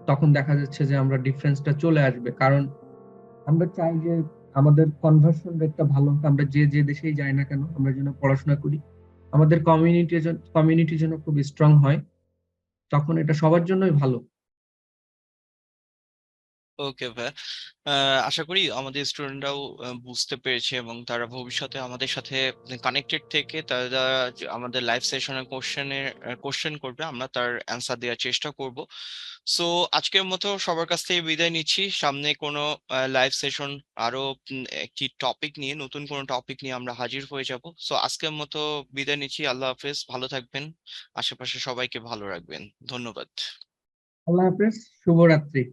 তখন দেখা যাচ্ছে যে আমরা ডিফারেন্সটা চলে আসবে। কারণ আমরা চাই যে আমাদের কনভার্সন রেটটা ভালো হোক, আমরা যে দেশেই যাই না কেন, আমরা যেন পড়াশোনা করি, আমাদের কমিউনিটি যেন খুব স্ট্রং হয়, তখন এটা সবার জন্যই ভালো। ওকে ভাই, আশা করি আমাদের স্টুডেন্টরাও বুঝতে পেরেছে, এবং তারা ভবিষ্যতে আমাদের সাথে কানেক্টেড থেকে তারা আমাদের লাইভ সেশনের কোশ্চেন করবে, আমরা তার অ্যান্সার দেওয়ার চেষ্টা করব। সো আজকের মতো সবার কাছ থেকে বিদায় নিচ্ছি। সামনে কোনো লাইভ সেশন আরো একটি টপিক নিয়ে, নতুন কোনো টপিক নিয়ে আমরা হাজির হয়ে যাব। সো আজকের মতো বিদায় নিচ্ছি। আল্লাহ হাফেজ, ভালো থাকবেন, আশেপাশে সবাইকে ভালো রাখবেন। ধন্যবাদ। আল্লাহ হাফেজ, শুভরাত্রি।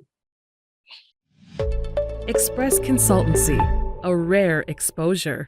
Express Consultancy, a rare exposure.